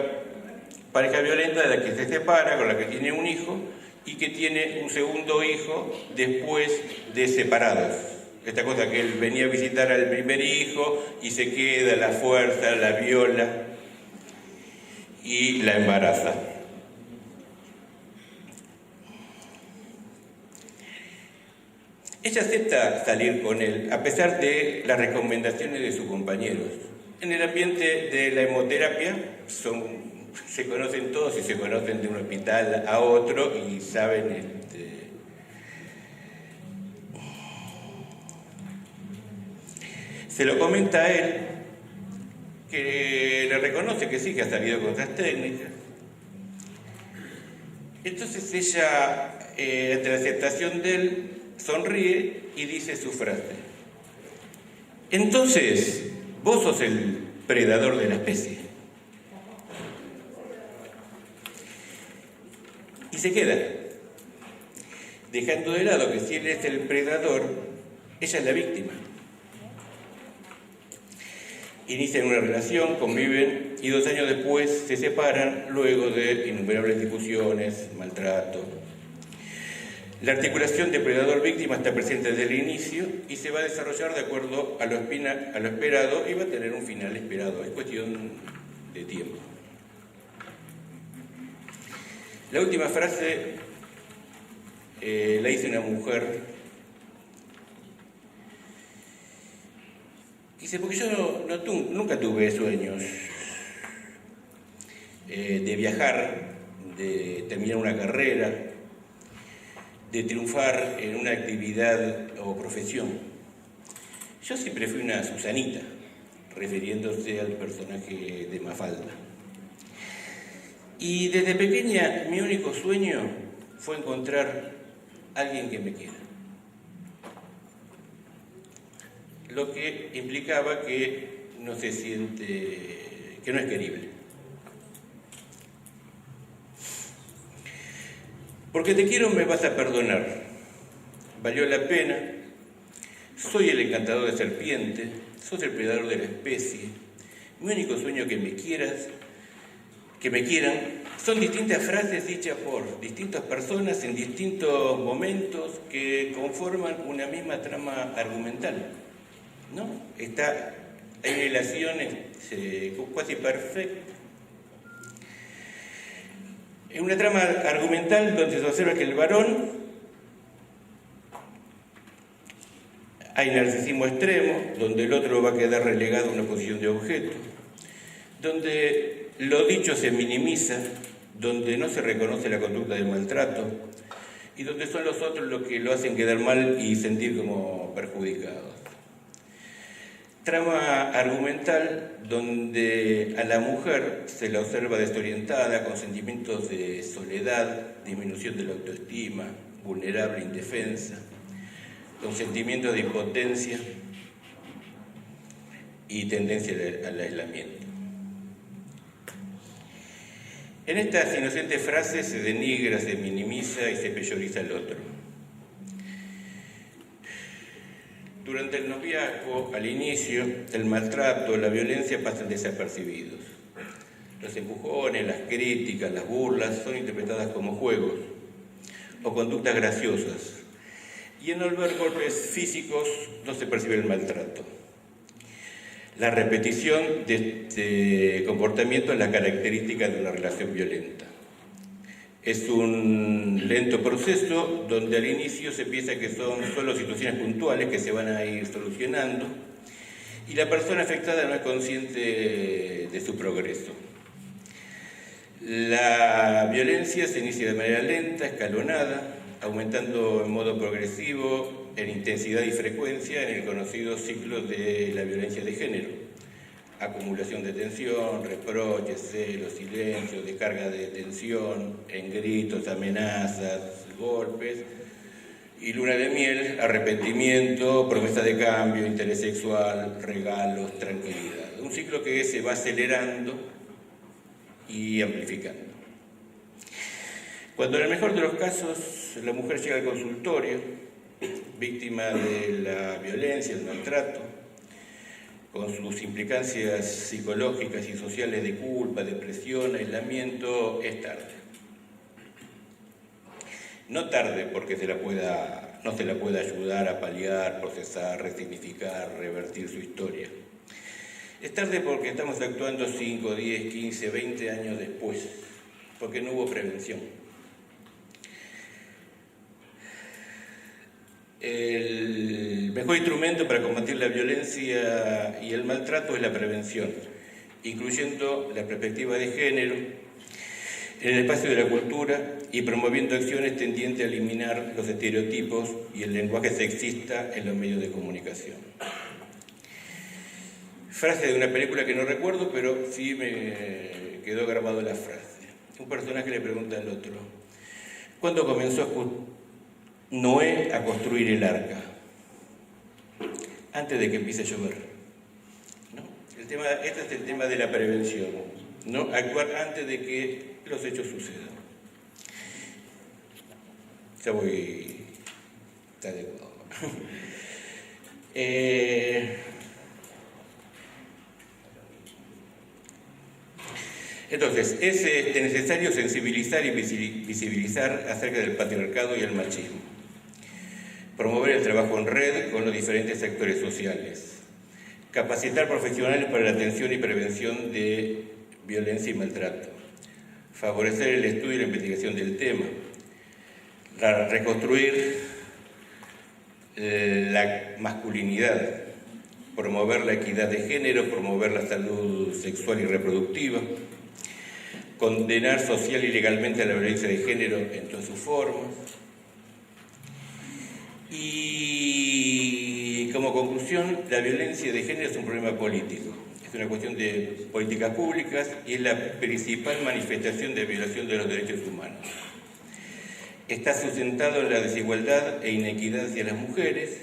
pareja violenta de la que se separa, con la que tiene un hijo, y que tiene un segundo hijo después de separados. Esta cosa que él venía a visitar al primer hijo y se queda a la fuerza, la viola y la embaraza. Ella acepta salir con él a pesar de las recomendaciones de sus compañeros. En el ambiente de la hemoterapia se conocen todos y se conocen de un hospital a otro y saben se lo comenta a él, que le reconoce que sí, que ha salido con otras técnicas. Entonces ella, ante la aceptación de él, sonríe y dice su frase: entonces, vos sos el predador de la especie. Y se queda, dejando de lado que si él es el predador, ella es la víctima. Inician una relación, conviven y 2 años después se separan luego de innumerables discusiones, maltrato. La articulación de predador-víctima está presente desde el inicio y se va a desarrollar de acuerdo a lo esperado y va a tener un final esperado. Es cuestión de tiempo. La última frase la dice una mujer. Dice, porque yo nunca tuve sueños de viajar, de terminar una carrera. de triunfar en una actividad o profesión. Yo siempre fui una Susanita, refiriéndose al personaje de Mafalda. Y desde pequeña mi único sueño fue encontrar a alguien que me quiera. Lo que implicaba que no se siente, que no es querible. Porque te quiero me vas a perdonar. Valió la pena. Soy el encantador de serpiente. Sos el predador de la especie. Mi único sueño que me quieras, que me quieran. Son distintas frases dichas por distintas personas en distintos momentos que conforman una misma trama argumental, ¿no? Hay una relación casi perfecta. En una trama argumental donde se observa que el varón hay narcisismo extremo, donde el otro va a quedar relegado a una posición de objeto, donde lo dicho se minimiza, donde no se reconoce la conducta del maltrato y donde son los otros los que lo hacen quedar mal y sentir como perjudicados. Trama argumental donde a la mujer se la observa desorientada, con sentimientos de soledad, disminución de la autoestima, vulnerable, indefensa, con sentimientos de impotencia y tendencia al aislamiento. En estas inocentes frases se denigra, se minimiza y se peyoriza al otro. Durante el noviazgo, al inicio, el maltrato, la violencia pasan desapercibidos. Los empujones, las críticas, las burlas son interpretadas como juegos o conductas graciosas. Y en no ver golpes físicos no se percibe el maltrato. La repetición de este comportamiento es la característica de una relación violenta. Es un lento proceso donde al inicio se piensa que son solo situaciones puntuales que se van a ir solucionando y la persona afectada no es consciente de su progreso. La violencia se inicia de manera lenta, escalonada, aumentando en modo progresivo en intensidad y frecuencia en el conocido ciclo de la violencia de género. Acumulación de tensión, reproches, celos, silencio, descarga de tensión, en gritos, amenazas, golpes, y luna de miel, arrepentimiento, promesa de cambio, interés sexual, regalos, tranquilidad. Un ciclo que se va acelerando y amplificando. Cuando en el mejor de los casos la mujer llega al consultorio, víctima de la violencia, el maltrato, con sus implicancias psicológicas y sociales de culpa, depresión, aislamiento, es tarde. No tarde porque no se la pueda ayudar a paliar, procesar, resignificar, revertir su historia. Es tarde porque estamos actuando 5, 10, 15, 20 años después, porque no hubo prevención. El mejor instrumento para combatir la violencia y el maltrato es la prevención, incluyendo la perspectiva de género en el espacio de la cultura y promoviendo acciones tendientes a eliminar los estereotipos y el lenguaje sexista en los medios de comunicación. Frase de una película que no recuerdo, pero sí me quedó grabado la frase. Un personaje le pregunta al otro: ¿cuándo comenzó Noé a construir el arca? Antes de que empiece a llover, ¿no? Este es el tema de la prevención, ¿no? Actuar antes de que los hechos sucedan. Ya voy. Está de acuerdo. Entonces, es necesario sensibilizar y visibilizar acerca del patriarcado y el machismo. Promover el trabajo en red con los diferentes sectores sociales. Capacitar profesionales para la atención y prevención de violencia y maltrato. Favorecer el estudio y la investigación del tema. Reconstruir la masculinidad. Promover la equidad de género, promover la salud sexual y reproductiva. Condenar social y legalmente a la violencia de género en todas sus formas. Y como conclusión, la violencia de género es un problema político. Es una cuestión de políticas públicas y es la principal manifestación de violación de los derechos humanos. Está sustentado en la desigualdad e inequidad hacia las mujeres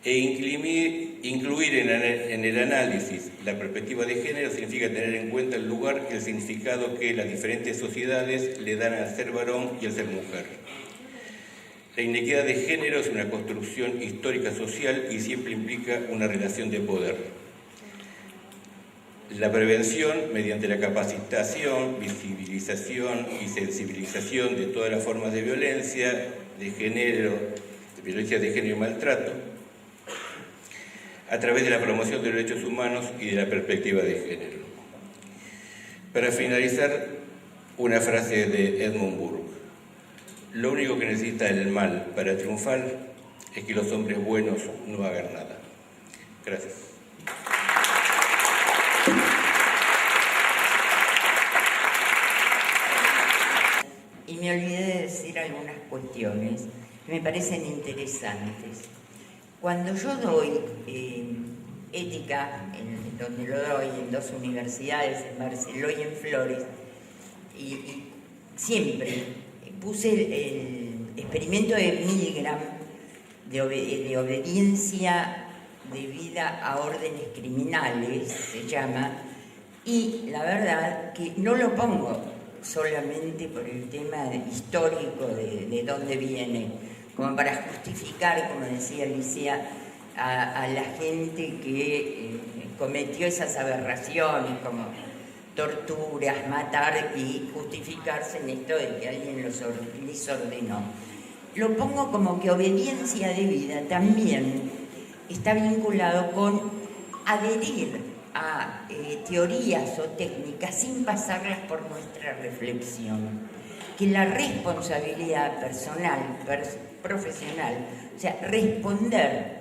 e incluir en el análisis la perspectiva de género significa tener en cuenta el lugar y el significado que las diferentes sociedades le dan al ser varón y al ser mujer. La inequidad de género es una construcción histórica social y siempre implica una relación de poder. La prevención, mediante la capacitación, visibilización y sensibilización de todas las formas de violencia de género, y maltrato, a través de la promoción de los derechos humanos y de la perspectiva de género. Para finalizar, una frase de Edmund Burke. Lo único que necesita el mal para triunfar es que los hombres buenos no hagan nada. Gracias. Y me olvidé de decir algunas cuestiones que me parecen interesantes. Cuando yo doy ética, donde lo doy en 2 universidades, en Barcelona y en Flores, y siempre puse el experimento de Milgram de obediencia debida a órdenes criminales, se llama, y la verdad que no lo pongo solamente por el tema histórico de dónde viene, como para justificar, como decía Alicia, a la gente que cometió esas aberraciones como torturas, matar y justificarse en esto de que alguien les ordenó. Lo pongo como que obediencia debida también está vinculado con adherir a teorías o técnicas sin pasarlas por nuestra reflexión. Que la responsabilidad personal, profesional, o sea, responder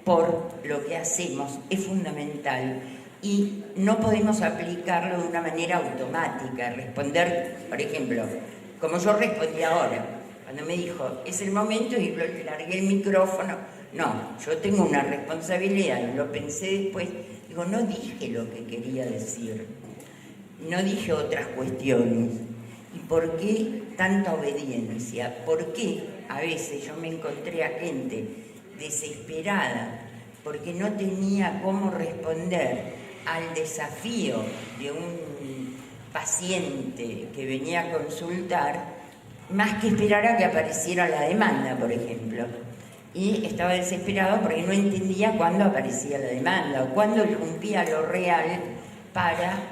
por lo que hacemos es fundamental y no podemos aplicarlo de una manera automática. Responder, por ejemplo, como yo respondí ahora, cuando me dijo, es el momento y largué el micrófono. No, yo tengo una responsabilidad y lo pensé después. Digo, no dije lo que quería decir, no dije otras cuestiones. ¿Y por qué tanta obediencia? ¿Por qué a veces yo me encontré a gente desesperada porque no tenía cómo responder al desafío de un paciente que venía a consultar, más que esperar a que apareciera la demanda, por ejemplo? Y estaba desesperado porque no entendía cuándo aparecía la demanda o cuándo irrumpía lo real para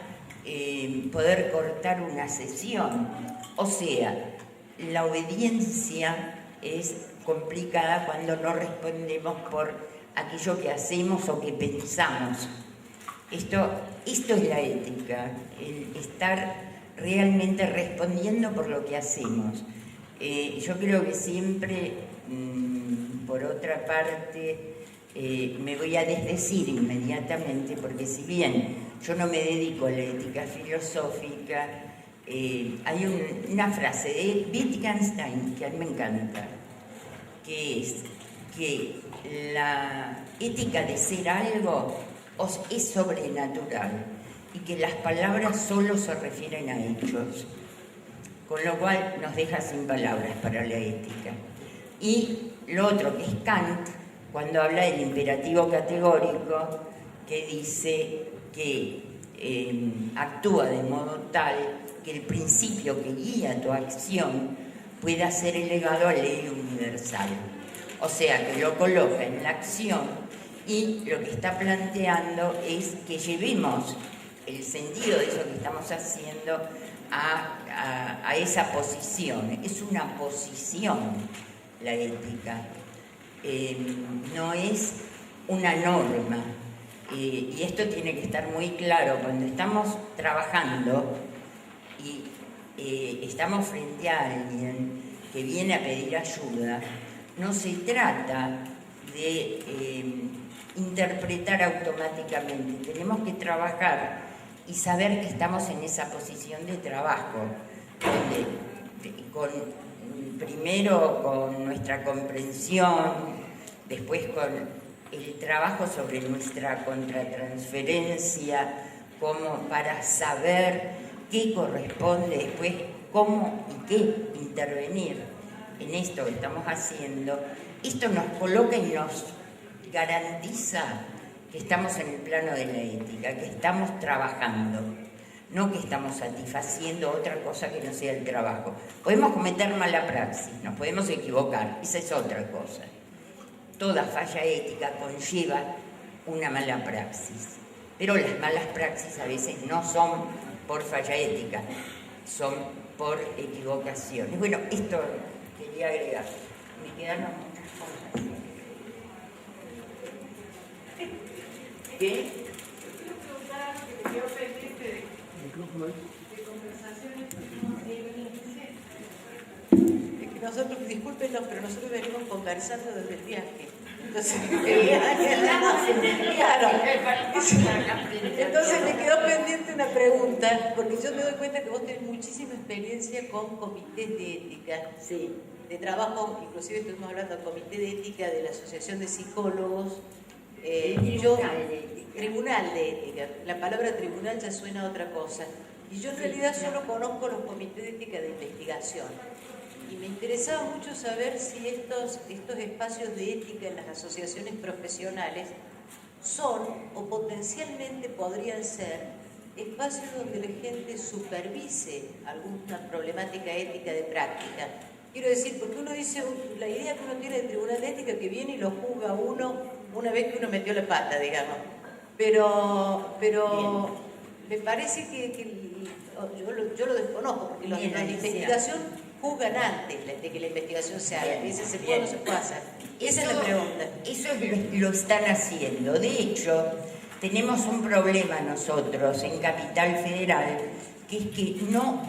poder cortar una sesión. O sea, la obediencia es complicada cuando no respondemos por aquello que hacemos o que pensamos. Esto es la ética, el estar realmente respondiendo por lo que hacemos. Yo creo que siempre, por otra parte, me voy a desdecir inmediatamente, porque si bien yo no me dedico a la ética filosófica, hay una frase de Wittgenstein que a mí me encanta, que es que la ética de ser algo es sobrenatural y que las palabras solo se refieren a hechos, con lo cual nos deja sin palabras para la ética. Y lo otro que es Kant, cuando habla del imperativo categórico, que dice que actúa de modo tal que el principio que guía tu acción pueda ser elevado a ley universal. O sea, que lo coloca en la acción y lo que está planteando es que llevemos el sentido de eso que estamos haciendo a esa posición. Es una posición la ética, no es una norma. Y esto tiene que estar muy claro cuando estamos trabajando y estamos frente a alguien que viene a pedir ayuda. No se trata de interpretar automáticamente, tenemos que trabajar y saber que estamos en esa posición de trabajo, donde con primero con nuestra comprensión, después con el trabajo sobre nuestra contratransferencia, como para saber qué corresponde después, cómo y qué intervenir en esto que estamos haciendo. Esto nos coloca y nos garantiza que estamos en el plano de la ética, que estamos trabajando, no que estamos satisfaciendo otra cosa que no sea el trabajo. Podemos cometer mala praxis, nos podemos equivocar, esa es otra cosa. Toda falla ética conlleva una mala praxis, pero las malas praxis a veces no son por falla ética, son por equivocaciones. Bueno, esto quería agregar. Me quedaron muchas cosas. ¿Qué? Quiero preguntar algo que me quedó pendiente de conversaciones que nosotros, discúlpenos, pero nosotros venimos conversando desde el viaje. Entonces, entonces me quedó pendiente una pregunta, porque yo me doy cuenta que vos tenés muchísima experiencia con comités de ética, Sí. de trabajo, inclusive estuvimos hablando del comité de ética de la Asociación de Psicólogos. Tribunal de ética. La palabra tribunal ya suena a otra cosa. Y yo en realidad solo conozco los comités de ética de investigación. Y me interesaba mucho saber si estos espacios de ética en las asociaciones profesionales son o potencialmente podrían ser espacios donde la gente supervise alguna problemática ética de práctica. Quiero decir, porque uno dice, la idea que uno tiene del tribunal de ética que viene y lo juzga uno una vez que uno metió la pata, digamos. Pero me parece que yo lo desconozco, porque los de investigación juzgan antes de que la investigación se haga. Dicen, ¿se puede o no se puede hacer? Esa es la pregunta. Eso lo están haciendo. De hecho, tenemos un problema nosotros en Capital Federal, que es que no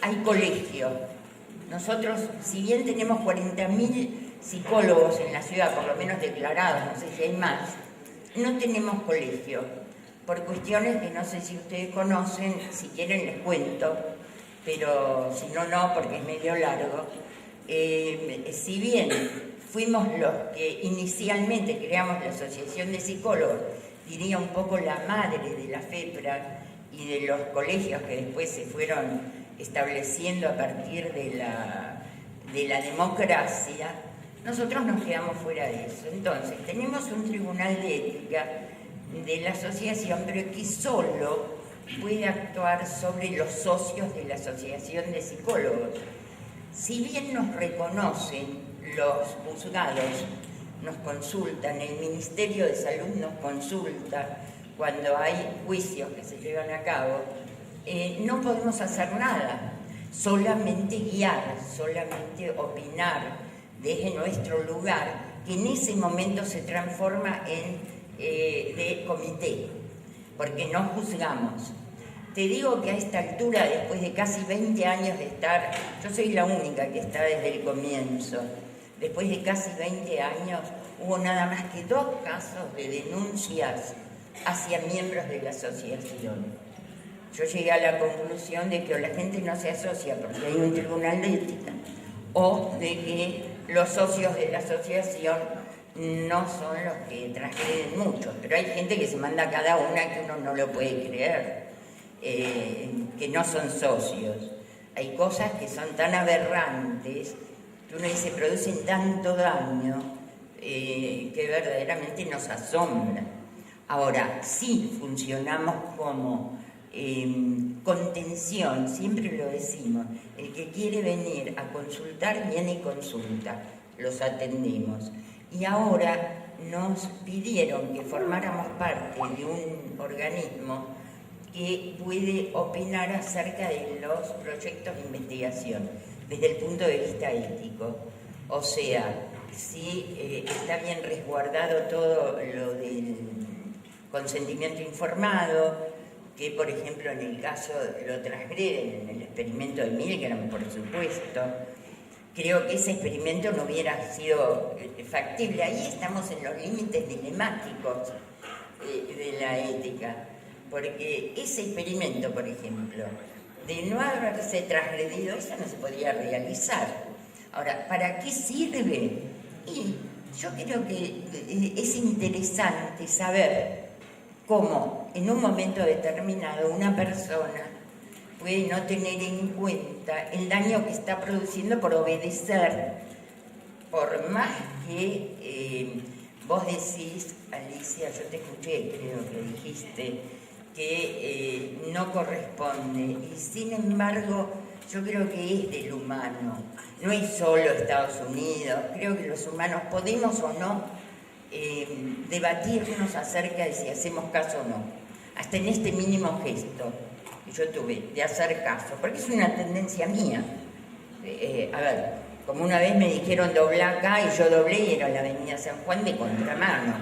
hay colegio. Nosotros, si bien tenemos 40.000 psicólogos en la ciudad, por lo menos declarados, no sé si hay más, no tenemos colegio, por cuestiones que no sé si ustedes conocen, si quieren les cuento, pero si no, no, porque es medio largo. Si bien fuimos los que inicialmente creamos la Asociación de Psicólogos, diría un poco la madre de la FEPRA y de los colegios que después se fueron estableciendo a partir de la democracia, nosotros nos quedamos fuera de eso. Entonces, tenemos un tribunal de ética de la asociación, pero que solo puede actuar sobre los socios de la Asociación de Psicólogos. Si bien nos reconocen los juzgados, nos consultan, el Ministerio de Salud nos consulta cuando hay juicios que se llevan a cabo, no podemos hacer nada, solamente guiar, solamente opinar desde nuestro lugar, que en ese momento se transforma de comité, porque no juzgamos. Te digo que a esta altura, después de casi 20 años de estar, yo soy la única que está desde el comienzo, después de casi 20 años hubo nada más que 2 casos de denuncias hacia miembros de la asociación. Yo llegué a la conclusión de que o la gente no se asocia porque hay un tribunal de ética, o de que los socios de la asociación no son los que transgreden mucho, pero hay gente que se manda cada una que uno no lo puede creer, que no son socios. Hay cosas que son tan aberrantes que uno dice producen tanto daño que verdaderamente nos asombra. Ahora, sí funcionamos como contención, siempre lo decimos, el que quiere venir a consultar viene y consulta, los atendemos. Y ahora nos pidieron que formáramos parte de un organismo que puede opinar acerca de los proyectos de investigación desde el punto de vista ético. O sea, si está bien resguardado todo lo del consentimiento informado, que por ejemplo en el caso lo transgreden en el experimento de Milgram, por supuesto. Creo que ese experimento no hubiera sido factible. Ahí estamos en los límites dilemáticos de la ética, porque ese experimento, por ejemplo, de no haberse transgredido, eso no se podía realizar. Ahora, ¿para qué sirve? Y yo creo que es interesante saber cómo en un momento determinado una persona puede no tener en cuenta el daño que está produciendo por obedecer, por más que vos decís, Alicia, yo te escuché, creo que dijiste, que no corresponde, y sin embargo yo creo que es del humano, no es solo Estados Unidos, creo que los humanos podemos o no debatirnos acerca de si hacemos caso o no, hasta en este mínimo gesto que yo tuve de hacer caso, porque es una tendencia mía. A ver, como una vez me dijeron doblar acá y yo doblé y era la avenida San Juan de contramano.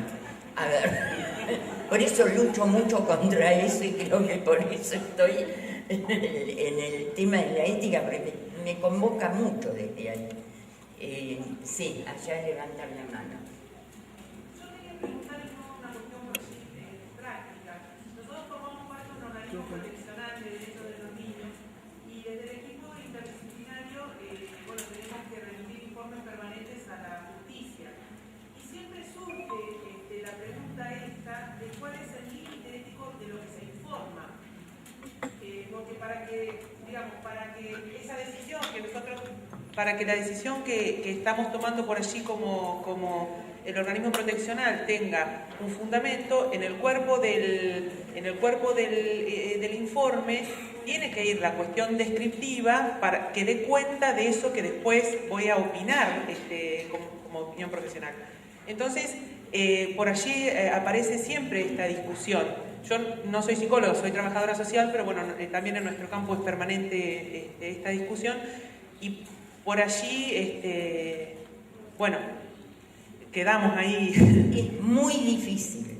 A ver, por eso lucho mucho contra eso y creo que por eso estoy en el tema de la ética, porque me convoca mucho desde ahí. Sí, allá levantan la mano. Yo quería preguntarle una cuestión práctica. Nosotros formamos parte de un organismo proteccional de derechos de los niños y desde el equipo interdisciplinario tenemos que remitir informes permanentes a la justicia. Y siempre surge la pregunta esta de cuál es el límite ético de lo que se informa. Porque para que esa decisión que nosotros, para que la decisión que estamos tomando por allí como el organismo proteccional tenga un fundamento en el cuerpo del informe, tiene que ir la cuestión descriptiva para que dé cuenta de eso que después voy a opinar como opinión profesional. Entonces, por allí aparece siempre esta discusión. Yo no soy psicólogo, soy trabajadora social, pero bueno, también en nuestro campo es permanente esta discusión, y por allí, quedamos ahí. Es muy difícil.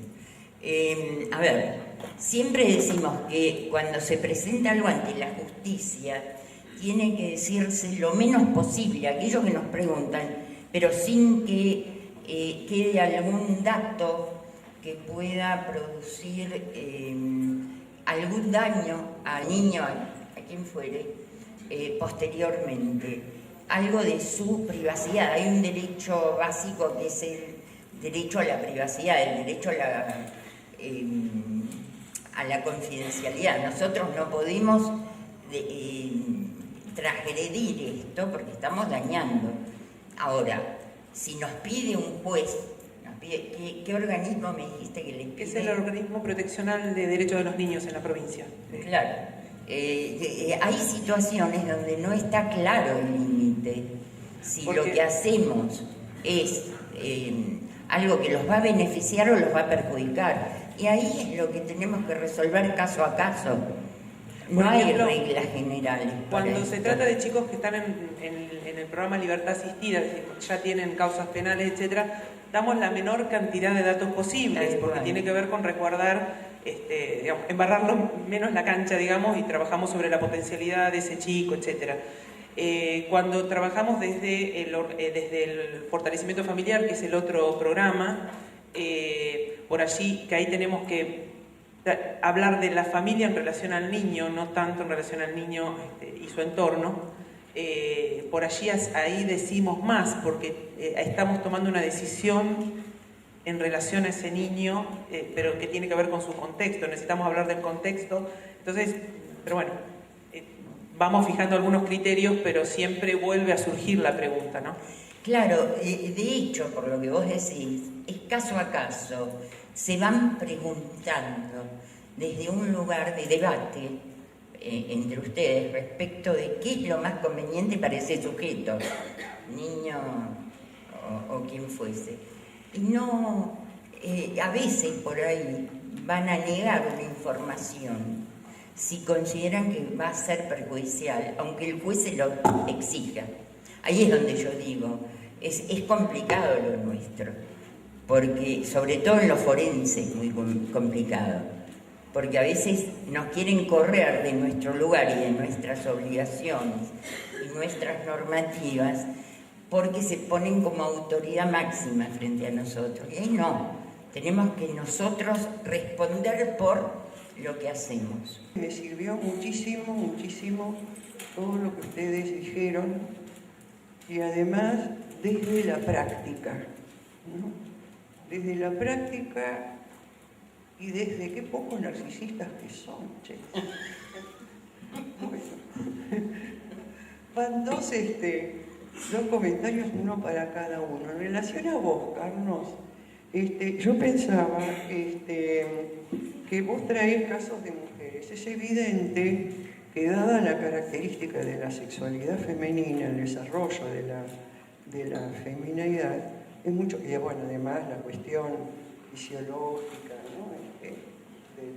A ver, siempre decimos que cuando se presenta algo ante la justicia, tiene que decirse lo menos posible a aquellos que nos preguntan, pero sin que quede algún dato que pueda producir algún daño al niño, a quien fuere, posteriormente. Algo de su privacidad. Hay un derecho básico que es el derecho a la privacidad, el derecho a la confidencialidad. Nosotros no podemos transgredir esto porque estamos dañando. Ahora, si nos pide un juez, ¿qué organismo me dijiste que les pide? Es el organismo proteccional de derechos de los niños en la provincia. Claro. Hay situaciones donde no está claro el límite. Si lo que hacemos es algo que los va a beneficiar o los va a perjudicar. Y ahí es lo que tenemos que resolver caso a caso. No hay reglas generales. Cuando se trata de chicos que están en el programa Libertad Asistida, ya tienen causas penales, etcétera, damos la menor cantidad de datos posibles, porque tiene que ver con resguardar, embarrarlo menos la cancha, digamos, y trabajamos sobre la potencialidad de ese chico, etcétera. Cuando trabajamos desde el fortalecimiento familiar, que es el otro programa, por allí, que ahí tenemos que hablar de la familia en relación al niño, no tanto en relación al niño y su entorno. Por allí ahí decimos más, porque estamos tomando una decisión en relación a ese niño, pero que tiene que ver con su contexto. Necesitamos hablar del contexto. Entonces, pero bueno, vamos fijando algunos criterios, pero siempre vuelve a surgir la pregunta, ¿no? Claro, de hecho, por lo que vos decís, es caso a caso. Se van preguntando desde un lugar de debate entre ustedes respecto de qué es lo más conveniente para ese sujeto, niño o quien fuese. Y no, a veces por ahí van a negar una información si consideran que va a ser perjudicial, aunque el juez se lo exija. Ahí es donde yo digo, es complicado lo nuestro, porque sobre todo en lo forense es muy complicado, porque a veces nos quieren correr de nuestro lugar y de nuestras obligaciones y nuestras normativas, porque se ponen como autoridad máxima frente a nosotros. Y ahí no, tenemos que nosotros responder por lo que hacemos. Me sirvió muchísimo, muchísimo todo lo que ustedes dijeron y además desde la práctica, ¿no? Desde la práctica y desde qué poco narcisistas que son, che. Bueno, van dos comentarios, uno para cada uno. En relación a vos, Carlos, yo pensaba que vos traés casos de mujeres. Es evidente que dada la característica de la sexualidad femenina, el desarrollo de la feminidad, es mucho, y bueno, además la cuestión fisiológica, ¿no? del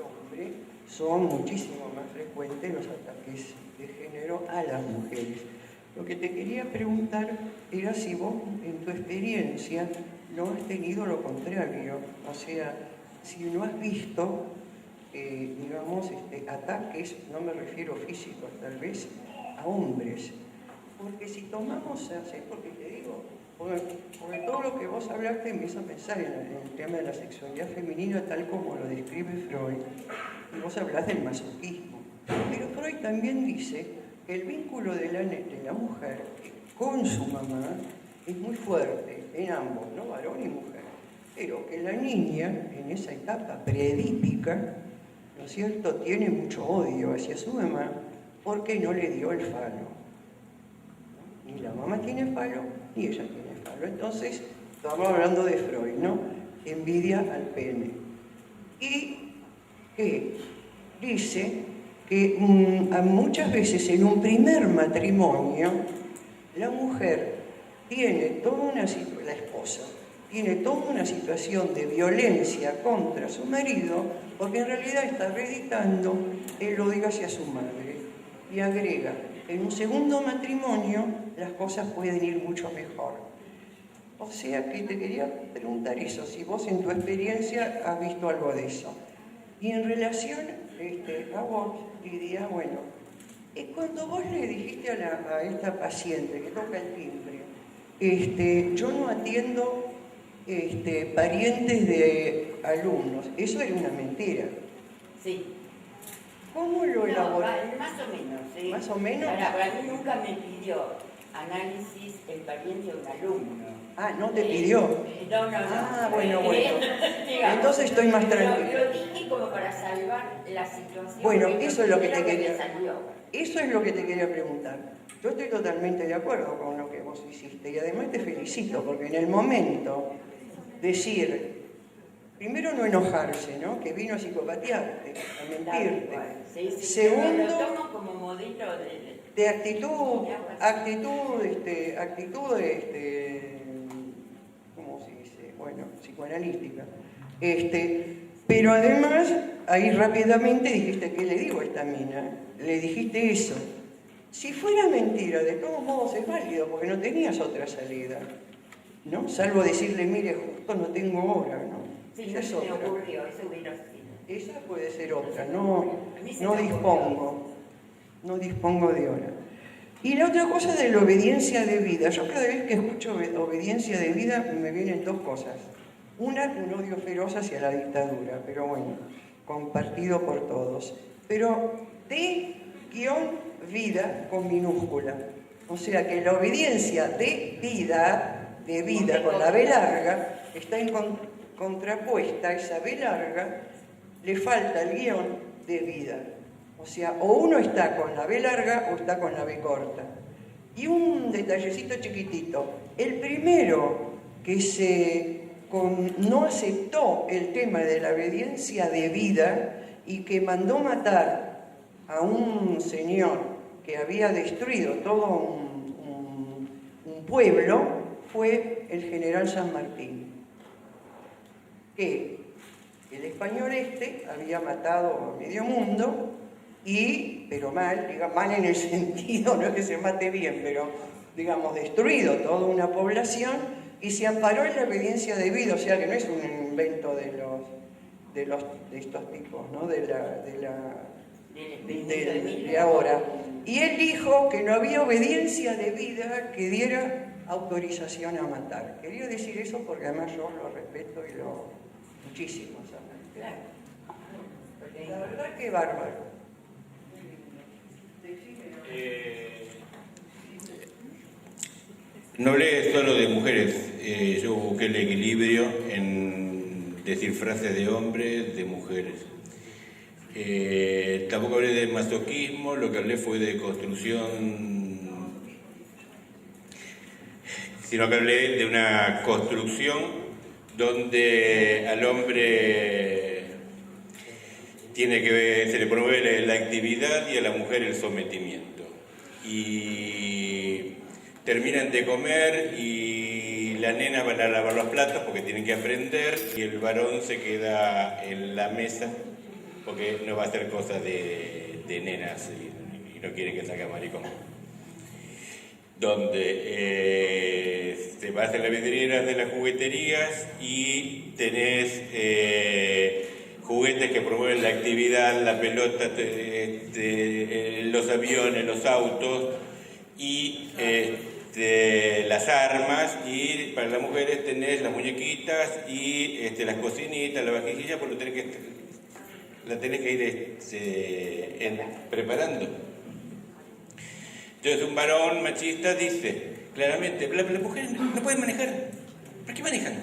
hombre, son muchísimo más frecuentes los ataques de género a las mujeres. Lo que te quería preguntar era si vos, en tu experiencia, no has tenido lo contrario, o sea, si no has visto, digamos, ataques, no me refiero físicos, tal vez, a hombres. Porque si tomamos, ¿sabes por qué te digo? Porque todo lo que vos hablaste me hizo pensar en el tema de la sexualidad femenina tal como lo describe Freud. Y vos hablás del masoquismo. Pero Freud también dice que el vínculo de la mujer con su mamá es muy fuerte en ambos, ¿no? Varón y mujer. Pero que la niña, en esa etapa preedípica, ¿no es cierto?, tiene mucho odio hacia su mamá porque no le dio el falo. Ni la mamá tiene falo, ni ella tiene falo. Entonces, estamos hablando de Freud, ¿no? Envidia al pene. Y que dice que muchas veces en un primer matrimonio, la mujer tiene toda una situación, la esposa, tiene toda una situación de violencia contra su marido, porque en realidad está reeditando el odio hacia su madre. Y agrega, en un segundo matrimonio las cosas pueden ir mucho mejor. O sea que te quería preguntar eso, si vos en tu experiencia has visto algo de eso. Y en relación a vos, Lidia, bueno, cuando vos le dijiste a esta paciente que toca el timbre, yo no atiendo parientes de alumnos, eso era una mentira. Sí. ¿Cómo lo elaboraste? No, más o menos, sí. ¿Más o menos? Para mí nunca me pidió análisis el pariente de un alumno. Ah, ¿no te pidió? No. Ah, bueno. Entonces estoy más tranquila. Lo dije como para salvar la situación. Bueno, eso es lo que te me quería. salió. Eso es lo que te quería preguntar. Yo estoy totalmente de acuerdo con lo que vos hiciste y además te felicito porque en el momento decir, primero no enojarse, ¿no? Que vino a psicopatearte, a mentirte. Sí. Segundo, lo tomo como modelo de actitud, ¿cómo se dice? Bueno, psicoanalítica. Pero además, ahí rápidamente dijiste, ¿qué le digo a esta mina? Le dijiste eso. Si fuera mentira, de todos modos es válido, porque no tenías otra salida, ¿no? Salvo decirle, mire, justo no tengo hora, ¿no? Sí, no se me ocurrió, eso hubiera sido. Esa puede ser otra, no dispongo de hora. Y la otra cosa de la obediencia de vida. Yo cada vez que escucho obediencia de vida me vienen dos cosas. Una, un odio feroz hacia la dictadura, pero bueno, compartido por todos. Pero de-vida con minúscula. O sea que la obediencia de vida con la B larga, está contrapuesta a esa B larga, le falta el guión de vida. O sea, o uno está con la B larga o está con la B corta. Y un detallecito chiquitito. El primero que no aceptó el tema de la obediencia de vida y que mandó matar a un señor que había destruido todo un pueblo fue el general San Martín. Que el español había matado a medio mundo, pero mal en el sentido, no es que se mate bien, pero digamos, destruido toda una población y se amparó en la obediencia de vida, o sea que no es un invento de estos tipos, ¿no? de ahora. Y él dijo que no había obediencia de vida que diera autorización a matar. Quería decir eso porque además yo lo respeto y lo muchísimo, ¿sabes? Claro. La verdad que bárbaro. No hablé solo de mujeres, yo busqué el equilibrio en decir frases de hombres, de mujeres. Tampoco hablé de masoquismo, lo que hablé fue de construcción, sino que hablé de una construcción donde al hombre se le promueve la actividad y a la mujer el sometimiento. Y terminan de comer y la nena va a lavar los platos porque tienen que aprender y el varón se queda en la mesa porque no va a hacer cosas de nenas y no quiere que salga maricón. Donde se va a hacer la vidriera de las jugueterías y tenés juguetes que promueven la actividad, la pelota, los aviones, los autos y las armas, y para las mujeres tenés las muñequitas y las cocinitas, la vajilla, porque la tenés que ir preparando. Entonces un varón machista dice claramente, las mujeres no pueden manejar. ¿Para qué manejan?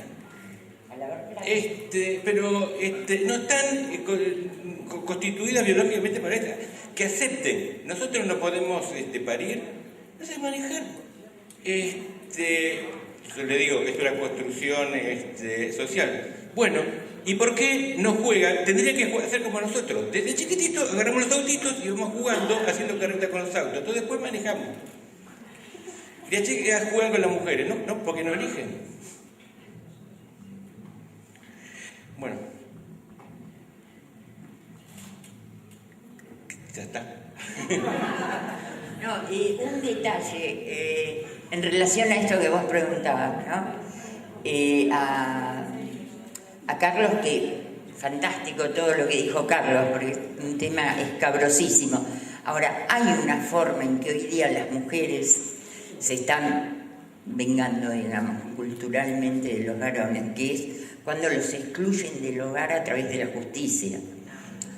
Pero no están constituidas biológicamente para esto. Que acepten. Nosotros no podemos parir, no sé manejar. Yo le digo que esto es una construcción social. Bueno, ¿y por qué no juegan? Tendría que hacer como nosotros. Desde chiquitito agarramos los autitos y vamos jugando, haciendo carreta con los autos. Entonces después manejamos. Y las chicas juegan con las mujeres, ¿no? No, porque no eligen. Bueno. Ya está. No, y un detalle en relación a esto que vos preguntabas, ¿no? A Carlos, que fantástico todo lo que dijo Carlos, porque es un tema escabrosísimo. Ahora, hay una forma en que hoy día las mujeres se están vengando, digamos, culturalmente de los varones, que es cuando los excluyen del hogar a través de la justicia.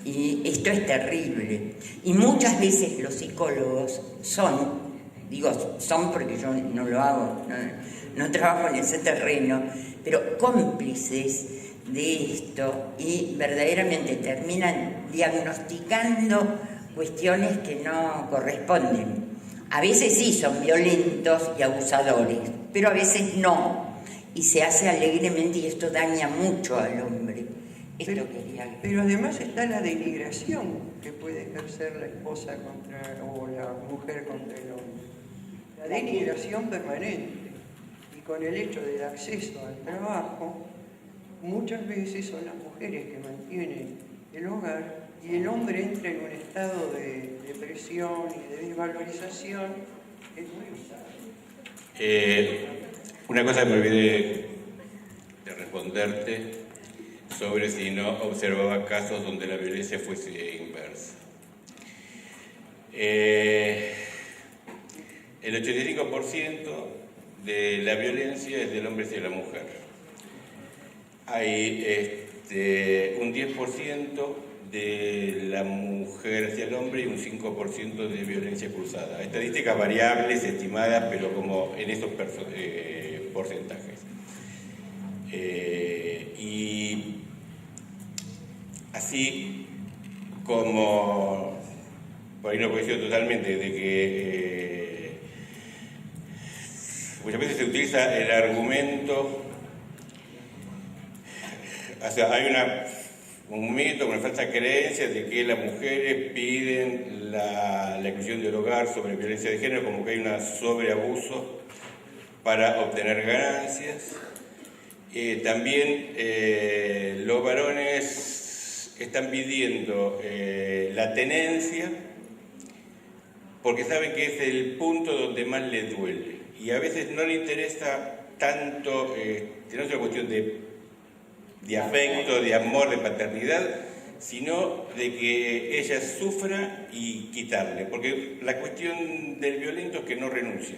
Y esto es terrible. Y muchas veces los psicólogos son porque yo no lo hago, no trabajo en ese terreno, pero cómplices de esto y verdaderamente terminan diagnosticando cuestiones que no corresponden. A veces sí son violentos y abusadores, pero a veces no. Y se hace alegremente y esto daña mucho al hombre. Pero además está la denigración que puede ejercer la esposa o la mujer contra el hombre. La denigración permanente. Y con el hecho del acceso al trabajo, muchas veces son las mujeres que mantienen el hogar y el hombre entra en un estado de depresión y de desvalorización. Es muy usado. Una cosa me olvidé de responderte sobre si no observaba casos donde la violencia fuese inversa. El 85% de la violencia es del hombre hacia la mujer. Hay un 10% de la mujer hacia el hombre y un 5% de violencia cruzada. Estadísticas variables, estimadas, pero como en esos porcentajes. Y así como, por ahí no coincido totalmente, de que muchas veces se utiliza el argumento, o sea, hay un mito, una falsa creencia de que las mujeres piden la inclusión del hogar sobre violencia de género, como que hay un sobreabuso para obtener ganancias. También los varones están pidiendo la tenencia porque saben que es el punto donde más les duele y a veces no les interesa tanto, no es una cuestión de afecto, de amor, de paternidad, sino de que ella sufra y quitarle, porque la cuestión del violento es que no renuncia,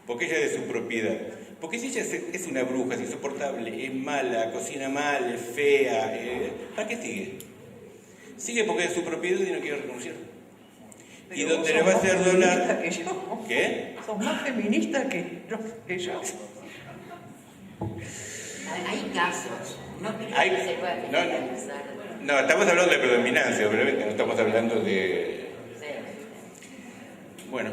porque ella es de su propiedad. Porque si ella es una bruja, es insoportable, es mala, cocina mal, es fea, ¿para qué sigue? Sigue porque es su propiedad y no quiere renunciar. Pero Y donde vos le va a sos hacer más donar... feminista que yo. ¿Qué? Sos más feminista que yo. Hay casos, no creo Hay- que se pueda no, generalizar. No, estamos hablando de predominancia, obviamente, no estamos hablando de... Sí. Bueno,